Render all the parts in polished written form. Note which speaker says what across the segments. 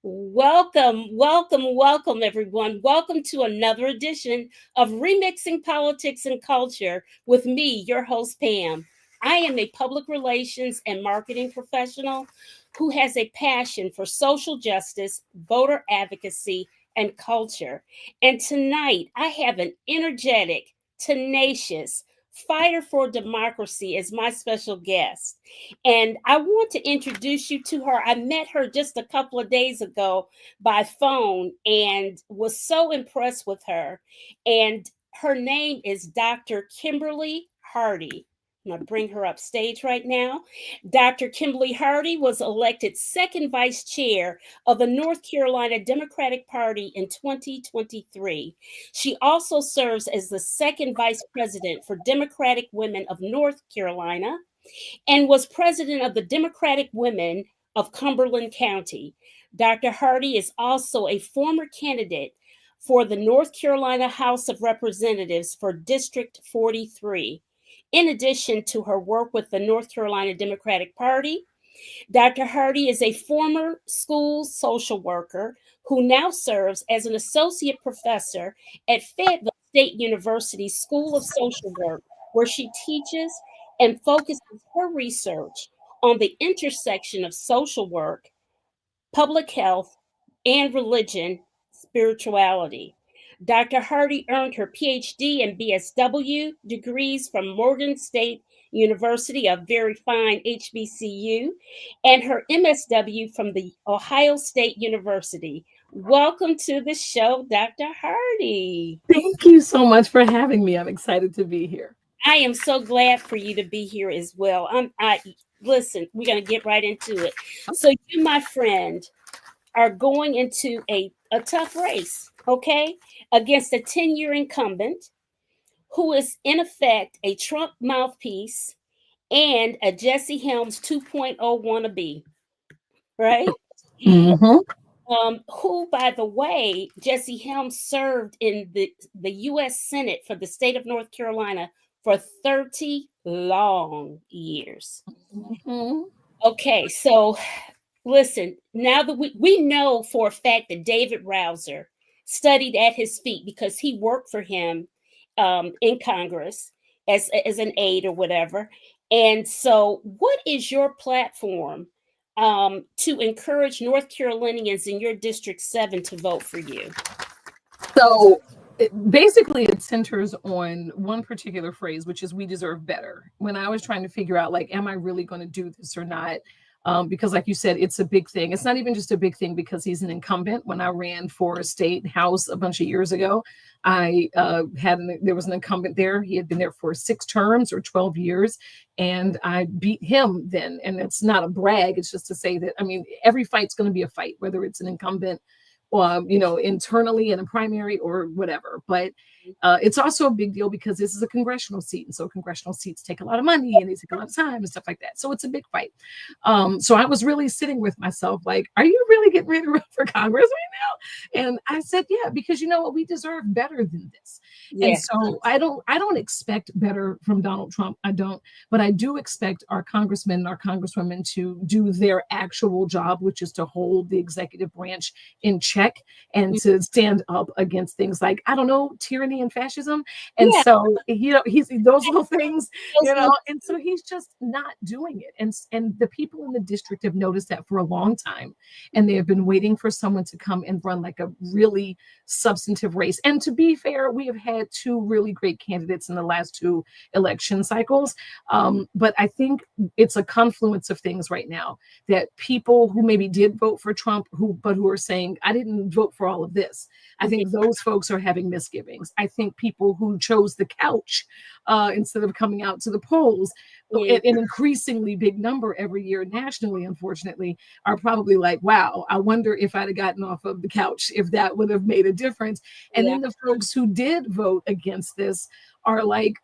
Speaker 1: Welcome, welcome, welcome, everyone. Welcome to another edition of Remixing Politics and Culture with me, your host, Pam. I am a public relations and marketing professional who has a passion for social justice, voter advocacy, and culture. And tonight, I have an energetic, tenacious, fighter for democracy as my special guest. And I want to introduce you to her. I met her just a couple of days ago by phone and was so impressed with her. And her name is Dr. Kimberly Hardy. I'm going to bring her up stage right now. Dr. Kimberly Hardy was elected second vice chair of the North Carolina Democratic Party in 2023. She also serves as the second vice president for Democratic Women of North Carolina and was president of the Democratic Women of Cumberland County. Dr. Hardy is also a former candidate for the North Carolina House of Representatives for District 43. In addition to her work with the North Carolina Democratic Party, Dr. Hardy is a former school social worker who now serves as an associate professor at Fayetteville State University School of Social Work, where she teaches and focuses her research on the intersection of social work, public health, and religion, spirituality. Dr. Hardy earned her PhD and BSW degrees from Morgan State University, a very fine HBCU, and her MSW from the Ohio State University. Welcome to the show, Dr. Hardy.
Speaker 2: Thank you so much for having me. I'm excited to be here.
Speaker 1: I am so glad for you to be here as well. Listen, we're going to get right into it. So you, my friend, are going into a tough race, okay, against a 10-year incumbent who is in effect a Trump mouthpiece and a Jesse Helms 2.0 wannabe, right?
Speaker 2: Mm-hmm.
Speaker 1: Who, by the way, Jesse Helms served in the U.S. Senate for the state of North Carolina for 30 long years.
Speaker 2: Mm-hmm.
Speaker 1: Okay, so listen, now that we know for a fact that David Rouzer studied at his feet because he worked for him in Congress as an aide or whatever. And so, what is your platform to encourage North Carolinians in your District 7 to vote for you?
Speaker 2: So basically, it centers on one particular phrase, which is "we deserve better." When I was trying to figure out, like, am I really going to do this or not? Because, like you said, it's a big thing. It's not even just a big thing because he's an incumbent. When I ran for a state house a bunch of years ago, there was an incumbent there. He had been there for 6 terms or 12 years, and I beat him then. And it's not a brag. It's just to say that, I mean, every fight's going to be a fight, whether it's an incumbent, internally in a primary or whatever. But it's also a big deal because this is a congressional seat. And so congressional seats take a lot of money and they take a lot of time and stuff like that. So it's a big fight. So I was really sitting with myself like, are you really getting ready to run for Congress right now? And I said, yeah, because you know what? We deserve better than this. Yeah. And so I don't expect better from Donald Trump. I don't. But I do expect our congressmen and our congresswomen to do their actual job, which is to hold the executive branch in check and to stand up against things like, I don't know, tyranny and fascism. And so, he's those little things, and so he's just not doing it. And the people in the district have noticed that for a long time. And they have been waiting for someone to come and run like a really substantive race. And to be fair, we have had 2 really great candidates in the last 2 election cycles. But I think it's a confluence of things right now that people who maybe did vote for Trump, who are saying, I didn't vote for all of this. I think those folks are having misgivings. I think people who chose the couch instead of coming out to the polls, an increasingly big number every year nationally, unfortunately, are probably like, wow, I wonder if I'd have gotten off of the couch, if that would have made a difference. And then the folks who did vote against this are like,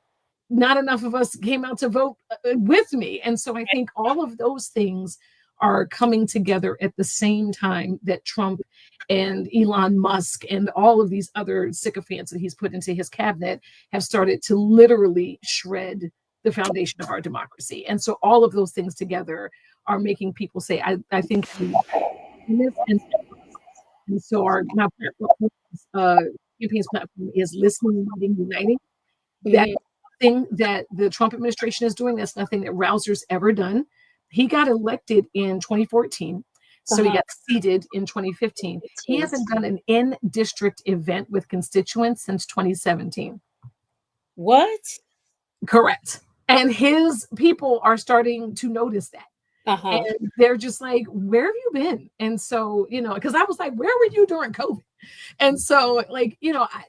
Speaker 2: not enough of us came out to vote with me. And so I think all of those things are coming together at the same time that Trump and Elon Musk and all of these other sycophants that he's put into his cabinet have started to literally shred the foundation of our democracy. And so all of those things together are making people say, I think in this instance, And so my platform, campaign's platform is listening, leading, uniting. That's
Speaker 1: Mhm.
Speaker 2: thing that the Trump administration is doing. That's nothing that Rouzer's ever done. He got elected in 2014. So he
Speaker 1: Uh-huh.
Speaker 2: got seated in 2015. He
Speaker 1: 15.
Speaker 2: hasn't done an in-district event with constituents since 2017.
Speaker 1: What?
Speaker 2: Correct. And his people are starting to notice that.
Speaker 1: Uh-huh.
Speaker 2: And they're just like, where have you been? And so, because I was like, where were you during COVID? And so, like,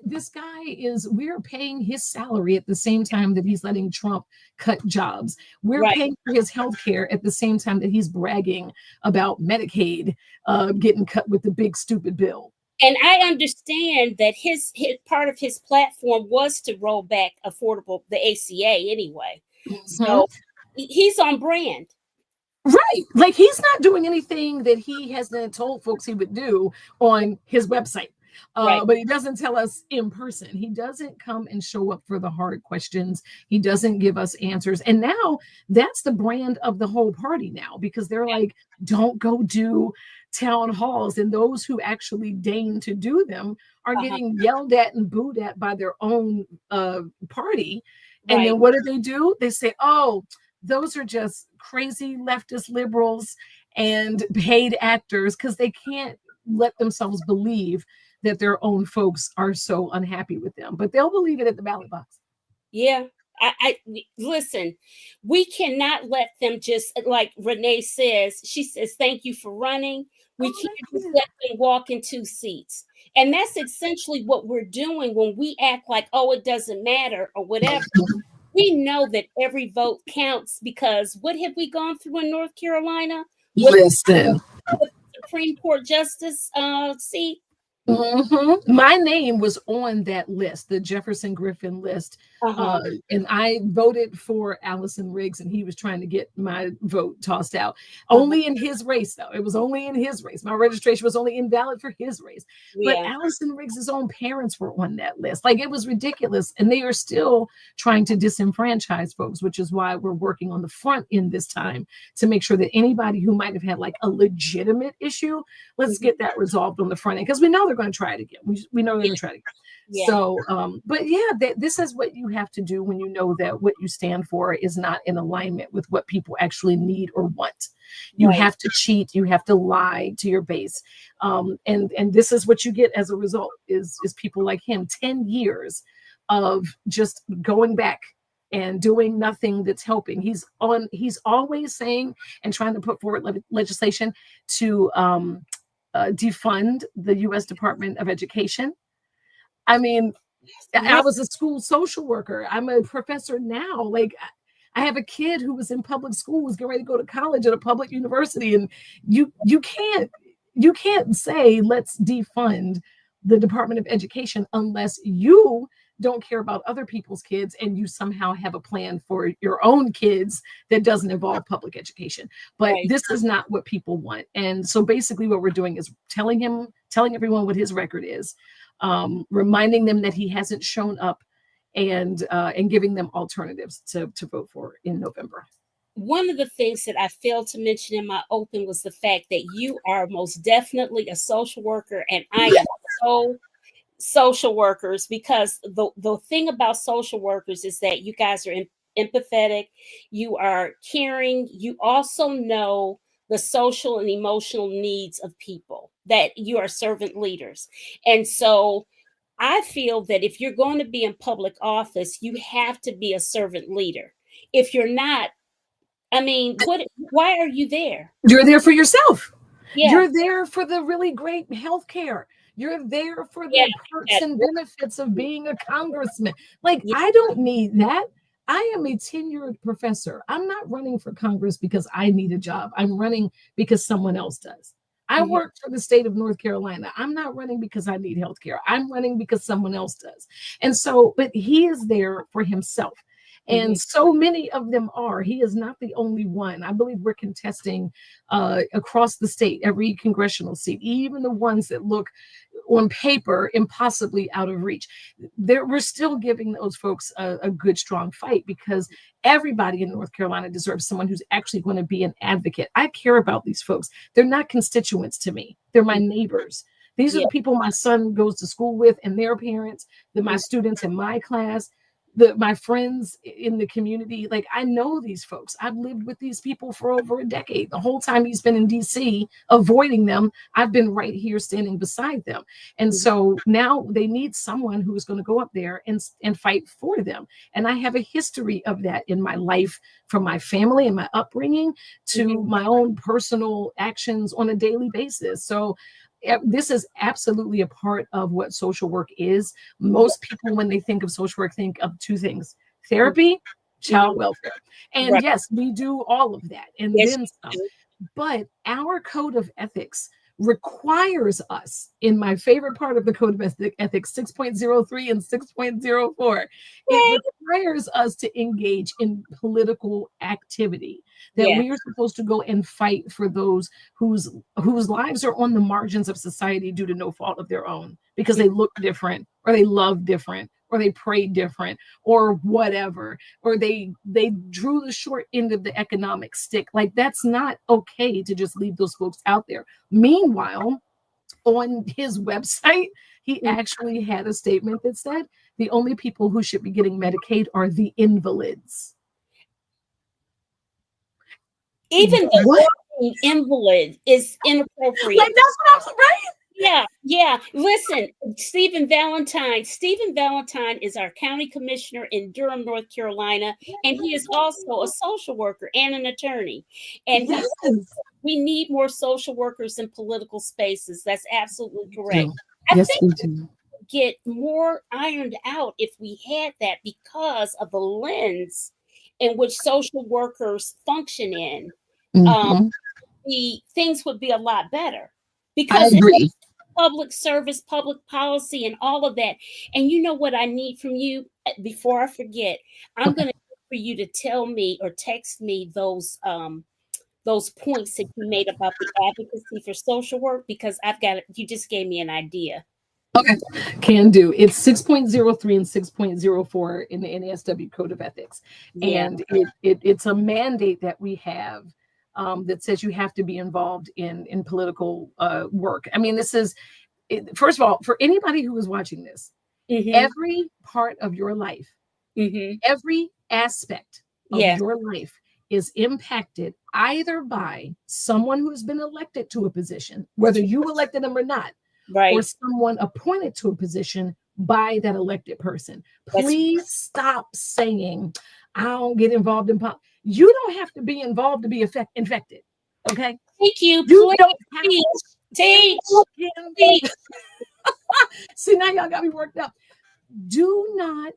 Speaker 2: this guy we're paying his salary at the same time that he's letting Trump cut jobs. We're
Speaker 1: Right.
Speaker 2: paying for his health care at the same time that he's bragging about Medicaid getting cut with the big stupid bill.
Speaker 1: And I understand that his part of his platform was to roll back the ACA anyway.
Speaker 2: Mhm.
Speaker 1: So he's on brand.
Speaker 2: Right. Like he's not doing anything that he hasn't told folks he would do on his website.
Speaker 1: Right.
Speaker 2: But he doesn't tell us in person. He doesn't come and show up for the hard questions. He doesn't give us answers. And now that's the brand of the whole party now, because they're like, don't go do town halls. And those who actually deign to do them are
Speaker 1: Uh-huh.
Speaker 2: getting yelled at and booed at by their own party. And
Speaker 1: Right.
Speaker 2: then what do? They say, oh, those are just crazy leftist liberals and paid actors, because they can't let themselves believe that their own folks are so unhappy with them, but they'll believe it at the ballot box.
Speaker 1: Yeah. Listen, we cannot let them just, like Renee says, she says, thank you for running. We can't just let them walk in 2 seats. And that's essentially what we're doing when we act like, oh, it doesn't matter or whatever. We know that every vote counts, because what have we gone through in North Carolina with
Speaker 2: Listen.
Speaker 1: the Supreme Court justice seat?
Speaker 2: My name was on that list, the Jefferson Griffin list.
Speaker 1: Uh-huh.
Speaker 2: And I voted for Allison Riggs, and he was trying to get my vote tossed out.
Speaker 1: Uh-huh.
Speaker 2: Only in his race, though. It was only in his race. My registration was only invalid for his race. But
Speaker 1: Yeah.
Speaker 2: Allison Riggs' own parents were on that list. Like, it was ridiculous. And they are still trying to disenfranchise folks, which is why we're working on the front end this time to make sure that anybody who might have had like a legitimate issue, let's get that resolved on the front end, because we know they're going to try it again. We know they're going to try it again.
Speaker 1: Yeah.
Speaker 2: So, but yeah, this is what you have to do when you know that what you stand for is not in alignment with what people actually need or want. You
Speaker 1: Right.
Speaker 2: have to cheat. You have to lie to your base. And this is what you get as a result is people like him, 10 years of just going back and doing nothing that's helping. He's always saying and trying to put forward legislation to defund the U.S. Department of Education. I mean, I was a school social worker. I'm a professor now. Like, I have a kid who was in public school, was getting ready to go to college at a public university, and you can't say let's defund the Department of Education unless you don't care about other people's kids and you somehow have a plan for your own kids that doesn't involve public education. But
Speaker 1: Right.
Speaker 2: this is not what people want. And so basically what we're doing is telling everyone what his record is, reminding them that he hasn't shown up, and giving them alternatives to vote for in November.
Speaker 1: One of the things that I failed to mention in my open was the fact that you are most definitely a social worker, and I am so social workers, because the thing about social workers is that you guys are empathetic, you are caring, you also know the social and emotional needs of people, that you are servant leaders. And so I feel that if you're going to be in public office, you have to be a servant leader. If you're not, I mean, why are you there?
Speaker 2: You're there for yourself.
Speaker 1: Yeah.
Speaker 2: You're there for the really great health care. You're there for
Speaker 1: Yeah.
Speaker 2: the perks and benefits of being a congressman. Like,
Speaker 1: Yeah.
Speaker 2: I don't need that. I am a tenured professor. I'm not running for Congress because I need a job. I'm running because someone else does. I
Speaker 1: Mhm.
Speaker 2: work for the state of North Carolina. I'm not running because I need health care. I'm running because someone else does. And so, but he is there for himself. And
Speaker 1: Mhm.
Speaker 2: so many of them are. He is not the only one. I believe we're contesting across the state, every congressional seat, even the ones that look on paper impossibly out of reach. We're still giving those folks a good, strong fight, because everybody in North Carolina deserves someone who's actually going to be an advocate. I care about these folks. They're not constituents to me. They're my neighbors. These are
Speaker 1: Yeah.
Speaker 2: the people my son goes to school with and their parents, my students in my class, my friends in the community. Like, I know these folks. I've lived with these people for over a decade. The whole time he's been in DC avoiding them, I've been right here standing beside them. And so now they need someone who is going to go up there and fight for them. And I have a history of that in my life, from my family and my upbringing to my own personal actions on a daily basis. So this is absolutely a part of what social work is. Most people, when they think of social work, think of two things: therapy, child welfare. And
Speaker 1: Right.
Speaker 2: yes, we do all of that and
Speaker 1: Yes,
Speaker 2: then
Speaker 1: you
Speaker 2: some.
Speaker 1: do.
Speaker 2: But our code of ethics requires us, in my favorite part of the code of ethics, 6.03 and 6.04, it
Speaker 1: Right.
Speaker 2: requires us to engage in political activity, that
Speaker 1: Yeah.
Speaker 2: we are supposed to go and fight for those whose lives are on the margins of society due to no fault of their own, because they look different, or they love different, or they pray different, or whatever, or they drew the short end of the economic stick. Like, that's not okay to just leave those folks out there. Meanwhile, on his website, he actually had a statement that said the only people who should be getting Medicaid are the invalids.
Speaker 1: Even the
Speaker 2: What?
Speaker 1: word invalid is inappropriate.
Speaker 2: Like, that's what I'm right.
Speaker 1: Yeah, yeah. Listen, Stephen Valentine is our county commissioner in Durham, North Carolina, and he is also a social worker and an attorney. And
Speaker 2: Yes.
Speaker 1: we need more social workers in political spaces. That's absolutely correct.
Speaker 2: do.
Speaker 1: I
Speaker 2: Yes,
Speaker 1: think
Speaker 2: we do.
Speaker 1: get more ironed out if we had that, because of the lens in which social workers function in.
Speaker 2: Mhm.
Speaker 1: The things would be a lot better,
Speaker 2: I
Speaker 1: because it's
Speaker 2: agree.
Speaker 1: public service, public policy, and all of that. And you know what I need from you before I forget? I'm
Speaker 2: Okay.
Speaker 1: going to for you to tell me or text me those points that you made about the advocacy for social work, because you just gave me an idea.
Speaker 2: Okay. Can do. It's 6.03 and 6.04 in the NASW Code of Ethics.
Speaker 1: Yeah.
Speaker 2: And it's a mandate that we have, that says you have to be involved in political work. I mean, first of all, for anybody who is watching this,
Speaker 1: Mm-hmm.
Speaker 2: every part of your life,
Speaker 1: Mm-hmm.
Speaker 2: every aspect of
Speaker 1: Yeah.
Speaker 2: your life is impacted either by someone who's been elected to a position, whether you elected them or not, or
Speaker 1: Right.
Speaker 2: someone appointed to a position by that elected person.
Speaker 1: That's
Speaker 2: Please stop saying, I don't get involved in politics. You don't have to be involved to be infected. Okay?
Speaker 1: thank you.
Speaker 2: You
Speaker 1: Please
Speaker 2: don't have
Speaker 1: teach.
Speaker 2: to.
Speaker 1: Teach.
Speaker 2: See, now y'all got me worked up. Do not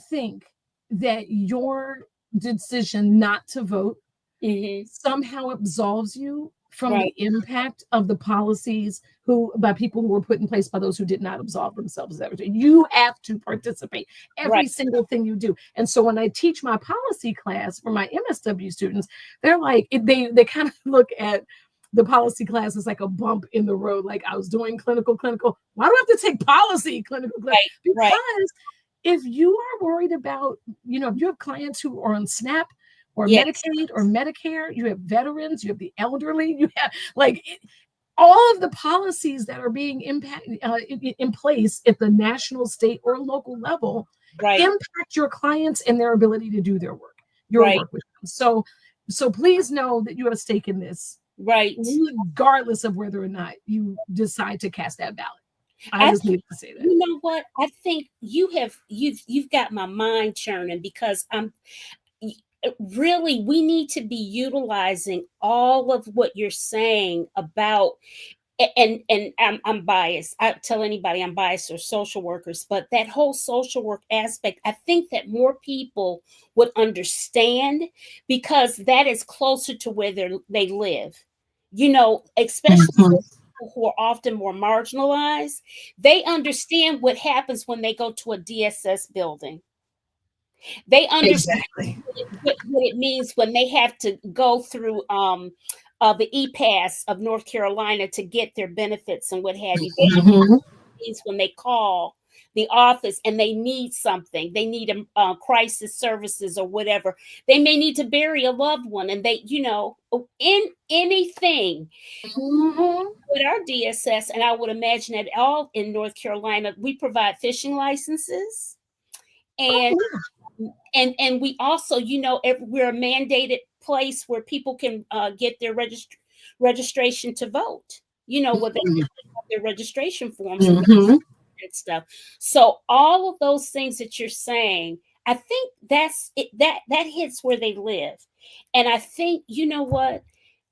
Speaker 2: think that your decision not to vote
Speaker 1: Mm-hmm.
Speaker 2: somehow absolves you from
Speaker 1: Right.
Speaker 2: the impact of the policies by people who were put in place by those who did not absolve themselves. You have to participate every
Speaker 1: Right.
Speaker 2: single thing you do. And so when I teach my policy class for my MSW students, they're like, they kind of look at the policy class as like a bump in the road. Like, I was doing clinical. Why do I have to take policy clinical?
Speaker 1: Right.
Speaker 2: Because
Speaker 1: Right.
Speaker 2: if you are worried about, if you have clients who are on SNAP or
Speaker 1: Yes.
Speaker 2: Medicaid or Medicare, you have veterans, you have the elderly, you have all of the policies that are being in place at the national, state, or local level
Speaker 1: Right.
Speaker 2: impact your clients and their ability to do their work,
Speaker 1: Right.
Speaker 2: work with them. So please know that you have a stake in this,
Speaker 1: Right.
Speaker 2: regardless of whether or not you decide to cast that ballot. I just need to say that.
Speaker 1: You know what? I think you've got my mind churning, because really, we need to be utilizing all of what you're saying about, and I'm biased. I tell anybody I'm biased, or social workers, but that whole social work aspect, I think that more people would understand, because that is closer to where they live. Especially people who are often more marginalized, they understand what happens when they go to a DSS building. They understand
Speaker 2: Exactly.
Speaker 1: what it means when they have to go through the E-Pass of North Carolina to get their benefits and what have you. They understand what it means when they call the office and they need something. They need crisis services or whatever. They may need to bury a loved one, and they, in anything.
Speaker 2: Mhm.
Speaker 1: With our DSS, and I would imagine that all in North Carolina, we provide fishing licenses, and
Speaker 2: Oh,
Speaker 1: and we also, we're a mandated place where people can get their registration to vote. Where they
Speaker 2: yeah.
Speaker 1: have their registration forms and
Speaker 2: Mhm.
Speaker 1: stuff. So all of those things that you're saying, I think that's it. That hits where they live, and I think what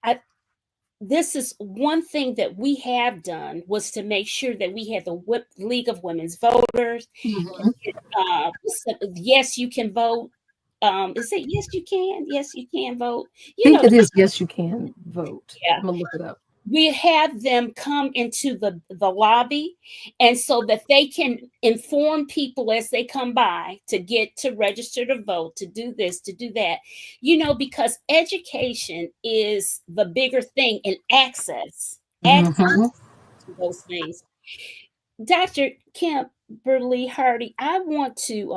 Speaker 1: I this is one thing that we have done was to make sure that we had the League of Women's Voters.
Speaker 2: Mhm.
Speaker 1: Yes, you can vote. Is it yes you can? Yes, you can vote.
Speaker 2: I think it is yes, you can vote.
Speaker 1: Yeah.
Speaker 2: I'm gonna look it up.
Speaker 1: We have them come into the lobby, and so that they can inform people as they come by to get to register to vote, to do this, to do that, because education is the bigger thing, and access
Speaker 2: Mhm.
Speaker 1: to those things. Dr. Kimberly Hardy, I want to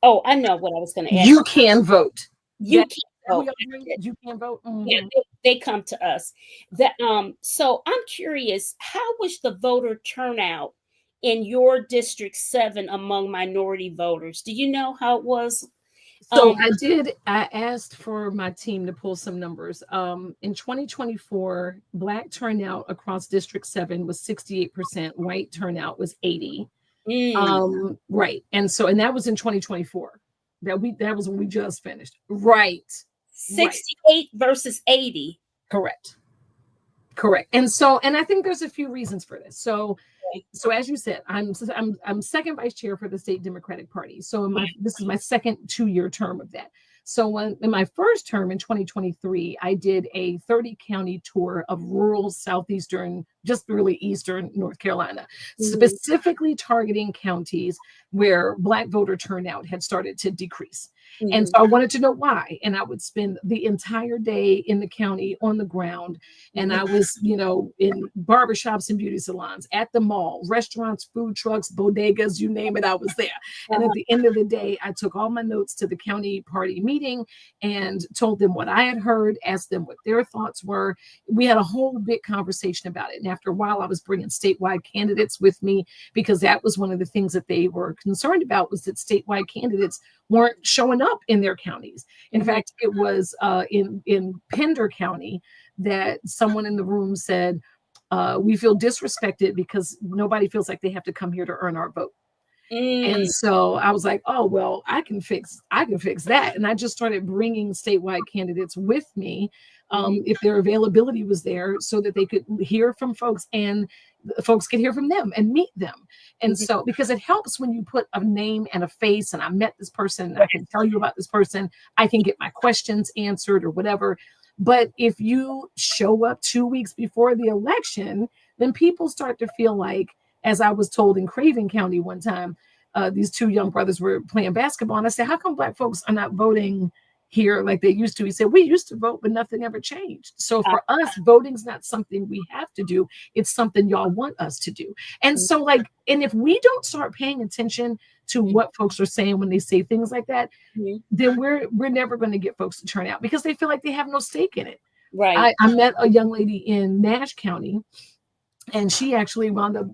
Speaker 1: oh, I know what I was going to ask
Speaker 2: You can vote.
Speaker 1: you.
Speaker 2: That
Speaker 1: Can
Speaker 2: we
Speaker 1: vote.
Speaker 2: all agree? You can vote.
Speaker 1: Yeah,
Speaker 2: Mhm.
Speaker 1: they come to us. That so I'm curious, how was the voter turnout in your District 7 among minority voters? Do you know how it was?
Speaker 2: So
Speaker 1: Um
Speaker 2: I asked for my team to pull some numbers. In 2024, Black turnout across District 7 was 68%, white turnout was 80.
Speaker 1: mm,
Speaker 2: Right. And that was in 2024. That was when we just finished. Right. Right.
Speaker 1: 68 versus 80.
Speaker 2: Correct. Correct. And I think there's a few reasons for this.
Speaker 1: Okay.
Speaker 2: So as you said, I'm second vice chair for the state Democratic Party. So this is my second 2-year term of that. So in my first term in 2023, I did a 30 county tour of rural southeastern, just really eastern North Carolina,
Speaker 1: Mhm,
Speaker 2: specifically targeting counties where Black voter turnout had started to decrease. And
Speaker 1: mhm,
Speaker 2: so I wanted to know why. And I would spend the entire day in the county on the ground. And
Speaker 1: mhm,
Speaker 2: I was, in barbershops and beauty salons, at the mall, restaurants, food trucks, bodegas, you name it, I was there. And at
Speaker 1: uh-huh,
Speaker 2: the end of the day, I took all my notes to the county party meeting and told them what I had heard, asked them what their thoughts were. We had a whole big conversation about it. And after a while, I was bringing statewide candidates with me because that was one of the things that they were concerned about, was that statewide candidates weren't showing up in their counties. In
Speaker 1: mhm,
Speaker 2: fact, it was in Pender County that someone in the room said, we feel disrespected because nobody feels like they have to come here to earn our vote. And
Speaker 1: mm,
Speaker 2: so I was like, oh, well, I can fix that. And I just started bringing statewide candidates with me,
Speaker 1: mhm,
Speaker 2: if their availability was there, so that they could hear from folks and folks could hear from them and meet them. And
Speaker 1: mhm.
Speaker 2: so, because it helps when you put a name and a face, and I met this person, I
Speaker 1: Right.
Speaker 2: can tell you about this person, I can get my questions answered or whatever. But if you show up 2 weeks before the election, then people start to feel like, as I was told in Craven County one time, these two young brothers were playing basketball. And I said, how come Black folks are not voting here like they used to? He said, we used to vote, but nothing ever changed. So
Speaker 1: Uh,
Speaker 2: for us, voting's not something we have to do. It's something y'all want us to do. And
Speaker 1: mhm,
Speaker 2: so, and if we don't start paying attention to what folks are saying when they say things like that,
Speaker 1: mhm.
Speaker 2: then we're never going to get folks to turn out because they feel like they have no stake in it.
Speaker 1: Right.
Speaker 2: I met a young lady in Nash County, and she actually wound up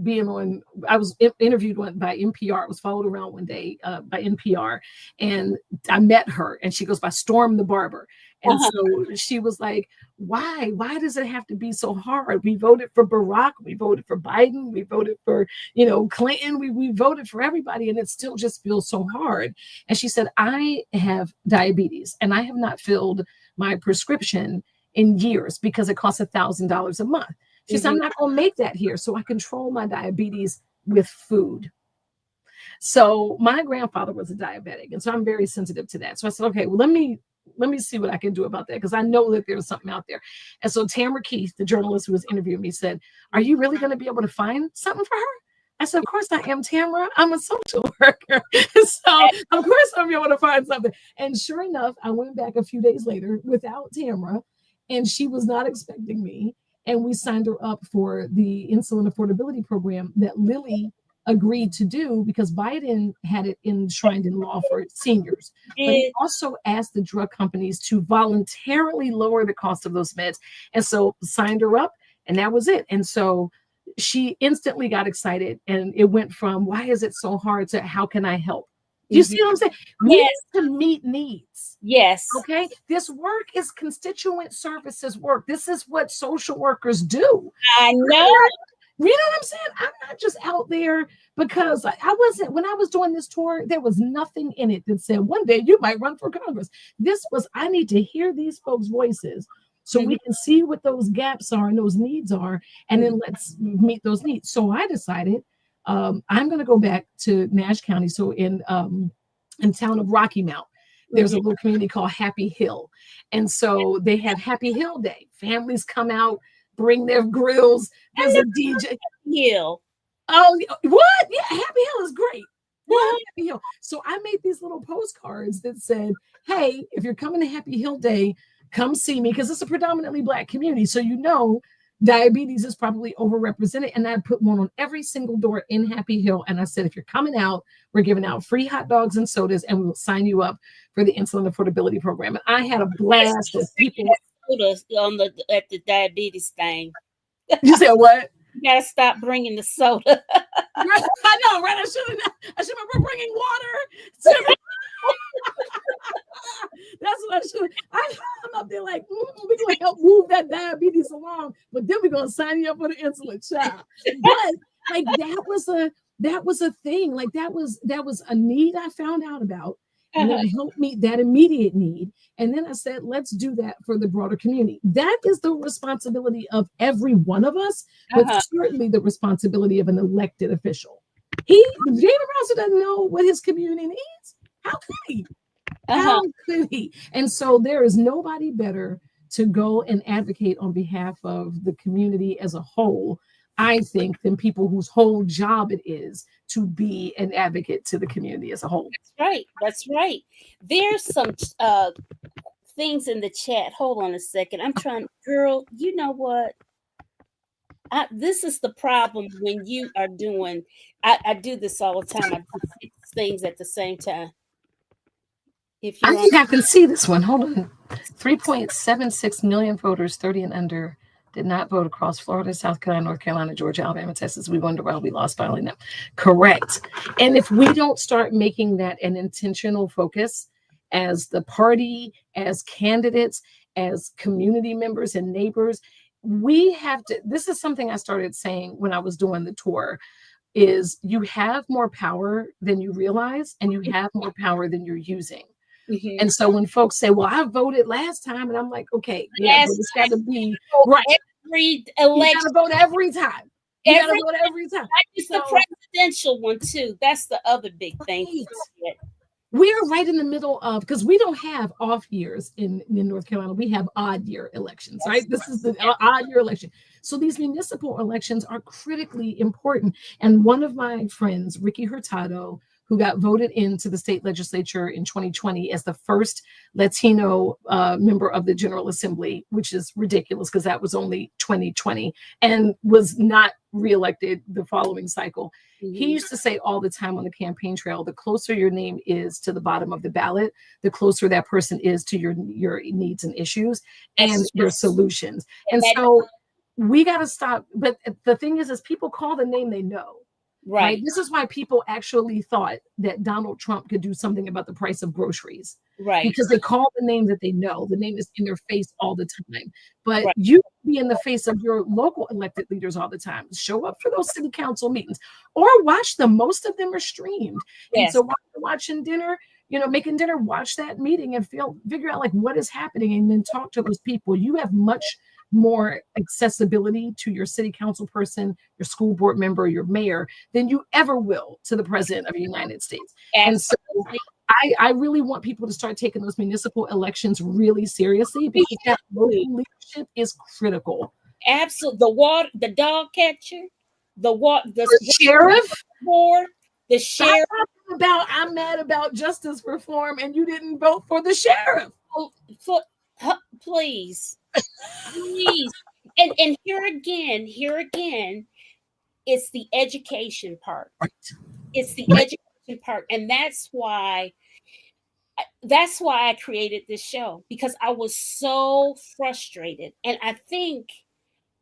Speaker 2: being on. I was interviewed by NPR. I was followed around one day by NPR, and I met her, and she goes by Storm the Barber. And
Speaker 1: Uh-huh.
Speaker 2: so she was like, why does it have to be so hard? We voted for Barack, we voted for Biden, we voted for Clinton, we voted for everybody, and it still just feels so hard. And she said, I have diabetes, and I have not filled my prescription in years because it costs $1,000 a month. She said, I'm
Speaker 1: Mhm.
Speaker 2: not going to make that here. So I control my diabetes with food. So my grandfather was a diabetic. And so I'm very sensitive to that. So I said, okay, well, let me see what I can do about that, because I know that there's something out there. And so Tamara Keith, the journalist who was interviewing me, said, are you really going to be able to find something for her? I said, of course I am, Tamara. I'm a social worker. So of course I'm able to find something. And sure enough, I went back a few days later without Tamara, and she was not expecting me. And we signed her up for the insulin affordability program that Lilly agreed to do, because Biden had it enshrined in law for seniors. But he also asked the drug companies to voluntarily lower the cost of those meds. And so signed her up, and that was it. And so she instantly got excited, and it went from why is it so hard to how can I help? Do you see what I'm saying? We
Speaker 1: Yes.
Speaker 2: need to meet needs.
Speaker 1: Yes.
Speaker 2: Okay. This work is constituent services work. This is what social workers do.
Speaker 1: I know.
Speaker 2: You know what I'm saying? I'm not just out there because I wasn't, when I was doing this tour, there was nothing in it that said one day you might run for Congress. This was, I need to hear these folks' voices so we can see what those gaps are and those needs are, and then let's meet those needs. So I decided I'm going to go back to Nash County. So in town of Rocky Mount, there's a little community called Happy Hill. And so they have Happy Hill Day. Families come out, bring their grills. There's a DJ.
Speaker 1: Hill.
Speaker 2: Oh, what? Yeah, Happy Hill is great. Happy Hill. So I made these little postcards that said, hey, if you're coming to Happy Hill Day, come see me, because it's a predominantly Black community. So diabetes is probably overrepresented. And I put one on every single door in Happy Hill. And I said, if you're coming out, we're giving out free hot dogs and sodas, and we will sign you up for the insulin affordability program. And I had a blast of people
Speaker 1: on at the diabetes thing.
Speaker 2: You said what?
Speaker 1: You gotta stop bringing the soda.
Speaker 2: I know, right? I should have bringing water. That's what I should. I'm up there like, we're gonna help move that diabetes along, but then we're gonna sign you up for the insulin, child. But like that was a thing. Like that was a need I found out about. And then I helped meet that immediate need. And then I said, let's do that for the broader community. That is the responsibility of every one of us, but certainly the responsibility of an elected official. Jada Rouzer doesn't know what his community needs. How could he? How could he? And so there is nobody better to go and advocate on behalf of the community as a whole, I think, than people whose whole job it is to be an advocate to the community as a whole.
Speaker 1: That's right. That's right. There's some things in the chat. Hold on a second. I'm trying, girl, you know what? This is the problem when you are doing, I do this all the time. I do 6 things at the same time.
Speaker 2: If you I think I can see this one. Hold on. 3.76 million voters, 30 and under, did not vote across Florida, South Carolina, North Carolina, Georgia, Alabama, Texas. We wonder why we lost by only them. Correct. And if we don't start making that an intentional focus as the party, as candidates, as community members and neighbors, we have to, this is something I started saying when I was doing the tour, is you have more power than you realize, and you have more power than you're using. And so when folks say, well, I voted last time, and I'm like, okay, yeah, but it's got to be right.
Speaker 1: Every election.
Speaker 2: You got to vote every time. You got to vote every time.
Speaker 1: It's the presidential one, too. That's the other big thing.
Speaker 2: We're right in the middle of, because we don't have off years in North Carolina. We have odd year elections, right? This is the odd year election. So these municipal elections are critically important. And one of my friends, Ricky Hurtado, who got voted into the state legislature in 2020 as the first Latino member of the General Assembly, which is ridiculous because that was only 2020, and was not reelected the following cycle. He used to say all the time on the campaign trail, the closer your name is to the bottom of the ballot, the closer that person is to your needs and issues and your solutions. And so we got to stop. But the thing is people call the name they know. Right. This is why people actually thought that Donald Trump could do something about the price of groceries. Right. Because they call the name that they know. The name is in their face all the time. But you be in the face of your local elected leaders all the time. Show up for those city council meetings or watch them. Most of them are streamed. Yes. And so while you're watching dinner, making dinner, watch that meeting and figure out like what is happening, and then talk to those people. You have much more accessibility to your city council person, your school board member, your mayor, than you ever will to the president of the United States. And so I really want people to start taking those municipal elections really seriously, because that local leadership is critical.
Speaker 1: Absolutely. The dog catcher,
Speaker 2: the sheriff
Speaker 1: board, the sheriff.
Speaker 2: I'm mad about justice reform, and you didn't vote for the sheriff.
Speaker 1: Please. Please. And here again, it's the education part.
Speaker 2: Right.
Speaker 1: It's the
Speaker 2: Right.
Speaker 1: education part. And that's why I created this show, because I was so frustrated. And I think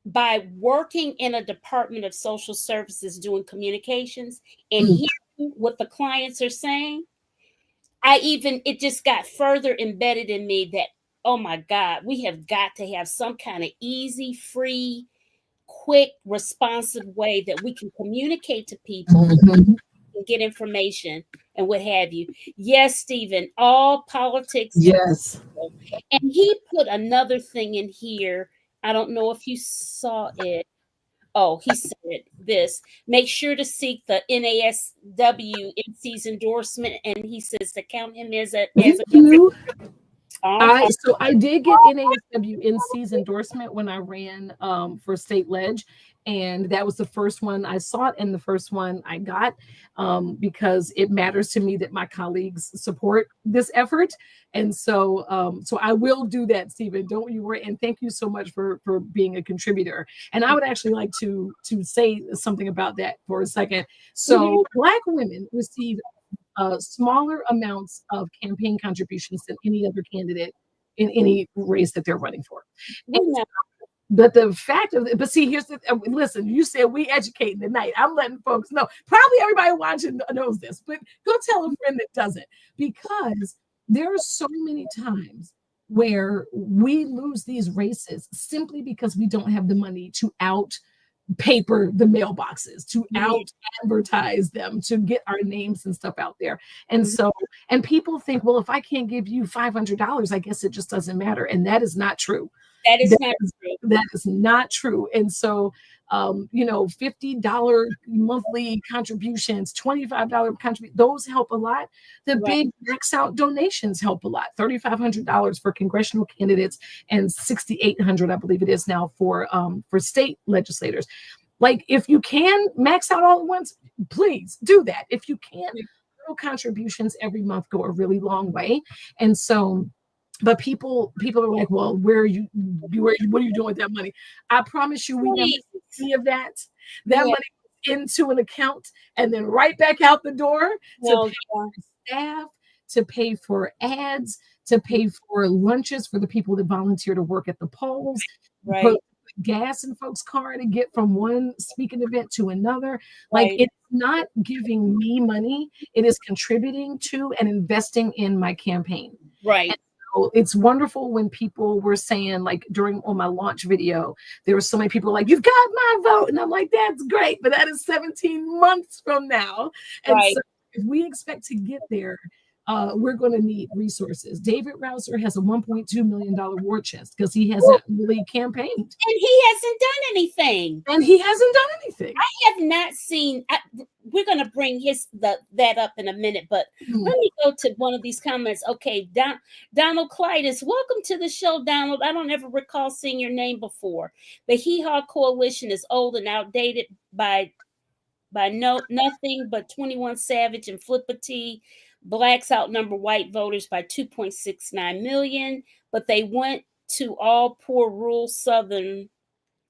Speaker 1: by working in a department of social services doing communications and
Speaker 2: Mm.
Speaker 1: hearing what the clients are saying, it just got further embedded in me that, oh my God, we have got to have some kind of easy, free, quick, responsive way that we can communicate to people
Speaker 2: Mhm.
Speaker 1: and get information and what have you. Yes, Stephen, all politics.
Speaker 2: Yes.
Speaker 1: And he put another thing in here. I don't know if you saw it. Oh, he said this: make sure to seek the NASWNC's endorsement. And he says to count him as a
Speaker 2: Thank you.
Speaker 1: uh-huh.
Speaker 2: I did get NASWNC's endorsement when I ran for state ledge, and that was the first one I sought and the first one I got, because it matters to me that my colleagues support this effort. And so I will do that, Stephen. Don't you worry. And thank you so much for being a contributor. And I would actually like to say something about that for a second. So Black women receive smaller amounts of campaign contributions than any other candidate in any race that they're running for. And, but the fact of it, but see, here's the listen, you said we educating tonight. I'm letting folks know. Probably everybody watching knows this, but go tell a friend that doesn't, because there are so many times where we lose these races simply because we don't have the money to out paper the mailboxes, to out advertise them, to get our names and stuff out there. And so, and people think, well, if I can't give you $500, I guess it just doesn't matter. And that is not true.
Speaker 1: That is not true.
Speaker 2: That is not true. And so, $50 monthly contributions, $25 contributions, those help a lot. The big max out donations help a lot. $3,500 for congressional candidates and $6,800, I believe it is now, for state legislators. Like, if you can max out all at once, please do that. If you can't, little contributions every month go a really long way. And so, but people are like, well, what are you doing with that money? I promise you, we never see of that. That money goes into an account and then right back out the door to pay for staff, to pay for ads, to pay for lunches for the people that volunteer to work at the polls, put gas in folks' car to get from one speaking event to another. Like, it's not giving me money. It is contributing to and investing in my campaign.
Speaker 1: Right.
Speaker 2: And it's wonderful when people were saying, like, on my launch video, there were so many people like, you've got my vote. And I'm like, that's great, but that is 17 months from now. And so if we expect to get there, we're going to need resources. David Rouzer has a $1.2 million war chest because he hasn't really campaigned.
Speaker 1: And he hasn't done anything. I have not seen, we're going to bring that up in a minute, but let me go to one of these comments. Okay, Donald Clytus, welcome to the show, Donald. I don't ever recall seeing your name before. The Hee Haw Coalition is old and outdated by nothing but 21 Savage and Flipper T. Blacks outnumber white voters by 2.69 million, but they went to all poor rural Southern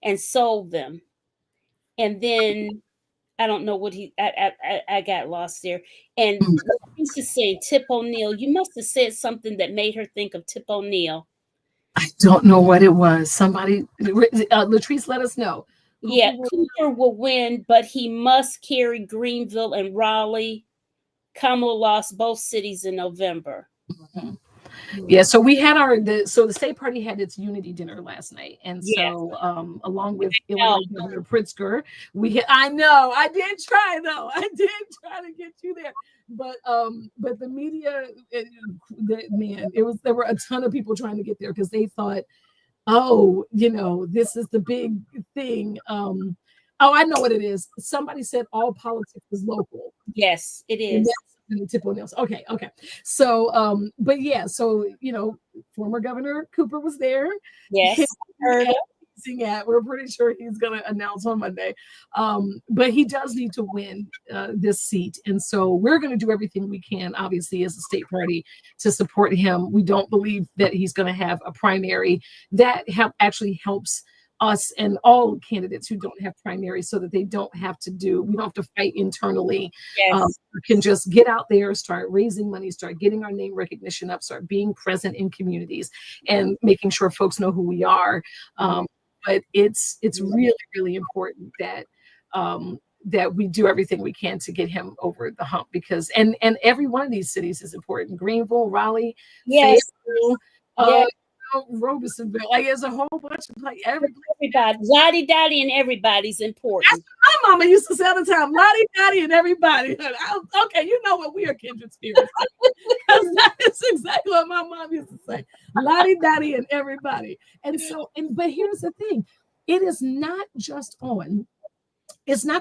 Speaker 1: and sold them. And then I don't know what I got lost there. And Latrice is saying Tip O'Neill. You must have said something that made her think of Tip O'Neill.
Speaker 2: I don't know what it was. Somebody, Latrice, let us know.
Speaker 1: Cooper will win, but he must carry Greenville and Raleigh. Kamala lost both cities in November.
Speaker 2: Yeah, so we had the state party had its unity dinner last night, and so along with Illinois Governor Pritzker, I know I did try to get you there, but the media, there were a ton of people trying to get there because they thought, oh, this is the big thing. I know what it is. Somebody said all politics is local.
Speaker 1: Yes, it is.
Speaker 2: Tip O'Neill. Okay. So, but yeah, so former Governor Cooper was there.
Speaker 1: Yes,
Speaker 2: we're pretty sure he's going to announce on Monday. But he does need to win this seat, and so we're going to do everything we can, obviously, as a state party, to support him. We don't believe that he's going to have a primary. That actually helps us and all candidates who don't have primaries, so that we don't have to fight internally.
Speaker 1: Yes.
Speaker 2: We can just get out there, start raising money, start getting our name recognition up, start being present in communities, and making sure folks know who we are. But it's really, really important that that we do everything we can to get him over the hump, because and every one of these cities is important. Greenville, Raleigh,
Speaker 1: Yes.
Speaker 2: Fayetteville,
Speaker 1: Yes.
Speaker 2: Robesonville. Like, there's a whole bunch of, like,
Speaker 1: Everybody, Lottie Dottie, and everybody's important.
Speaker 2: my mama used to say all the time, Lottie Dottie and everybody. Okay, you know what, we are kindred spirits. Because that is exactly what my mom used to say. Lottie Dottie and everybody. And so, but here's the thing. It's not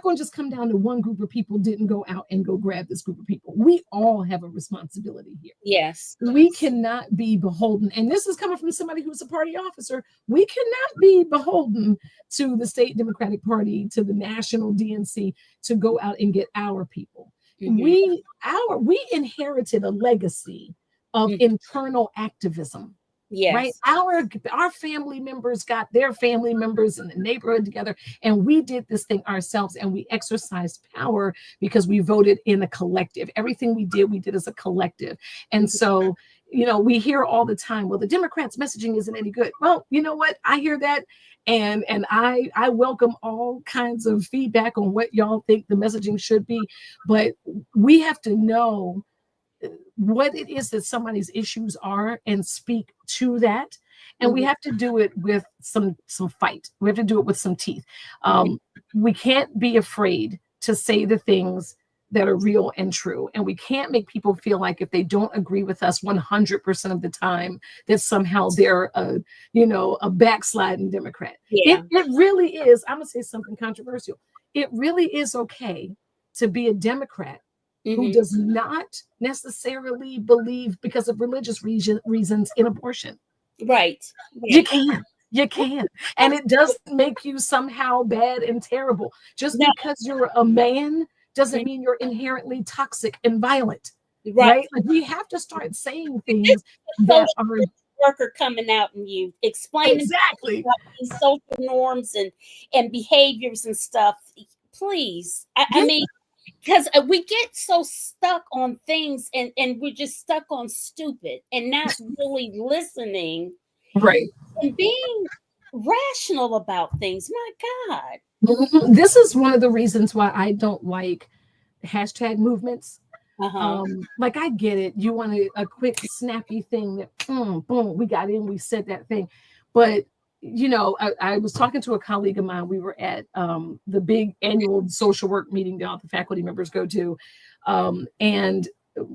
Speaker 2: going to just come down to one group of people didn't go out and go grab this group of people. We all have a responsibility here.
Speaker 1: Yes.
Speaker 2: We cannot be beholden. And this is coming from somebody who's a party officer. We cannot be beholden to the state Democratic Party, to the national DNC, to go out and get our people. We inherited a legacy of internal activism.
Speaker 1: Yes.
Speaker 2: Right. Our family members got their family members in the neighborhood together, and we did this thing ourselves, and we exercised power because we voted in a collective. Everything we did as a collective. And so, we hear all the time, well, the Democrats' messaging isn't any good. Well, you know what? I hear that. And I welcome all kinds of feedback on what y'all think the messaging should be. But we have to know what it is that somebody's issues are and speak to that. And we have to do it with some fight. We have to do it with some teeth. We can't be afraid to say the things that are real and true. And we can't make people feel like if they don't agree with us 100% of the time, that somehow they're a backsliding Democrat.
Speaker 1: Yeah.
Speaker 2: It really is. I'm going to say something controversial. It really is okay to be a Democrat who does not necessarily believe, because of religious reasons, in abortion.
Speaker 1: Right.
Speaker 2: You can. And it doesn't make you somehow bad and terrible. Just because you're a man doesn't mean you're inherently toxic and violent. Right? Like, we have to start saying things that are
Speaker 1: worker coming out and you explain
Speaker 2: exactly
Speaker 1: these social norms and behaviors and stuff. Please. I mean, because we get so stuck on things and we're just stuck on stupid and not really listening.
Speaker 2: Right.
Speaker 1: And being rational about things. My God.
Speaker 2: This is one of the reasons why I don't like hashtag movements. Like, I get it. You want a quick, snappy thing that, boom, we got in, we said that thing. But I was talking to a colleague of mine. We were at the big annual social work meeting that all the faculty members go to. And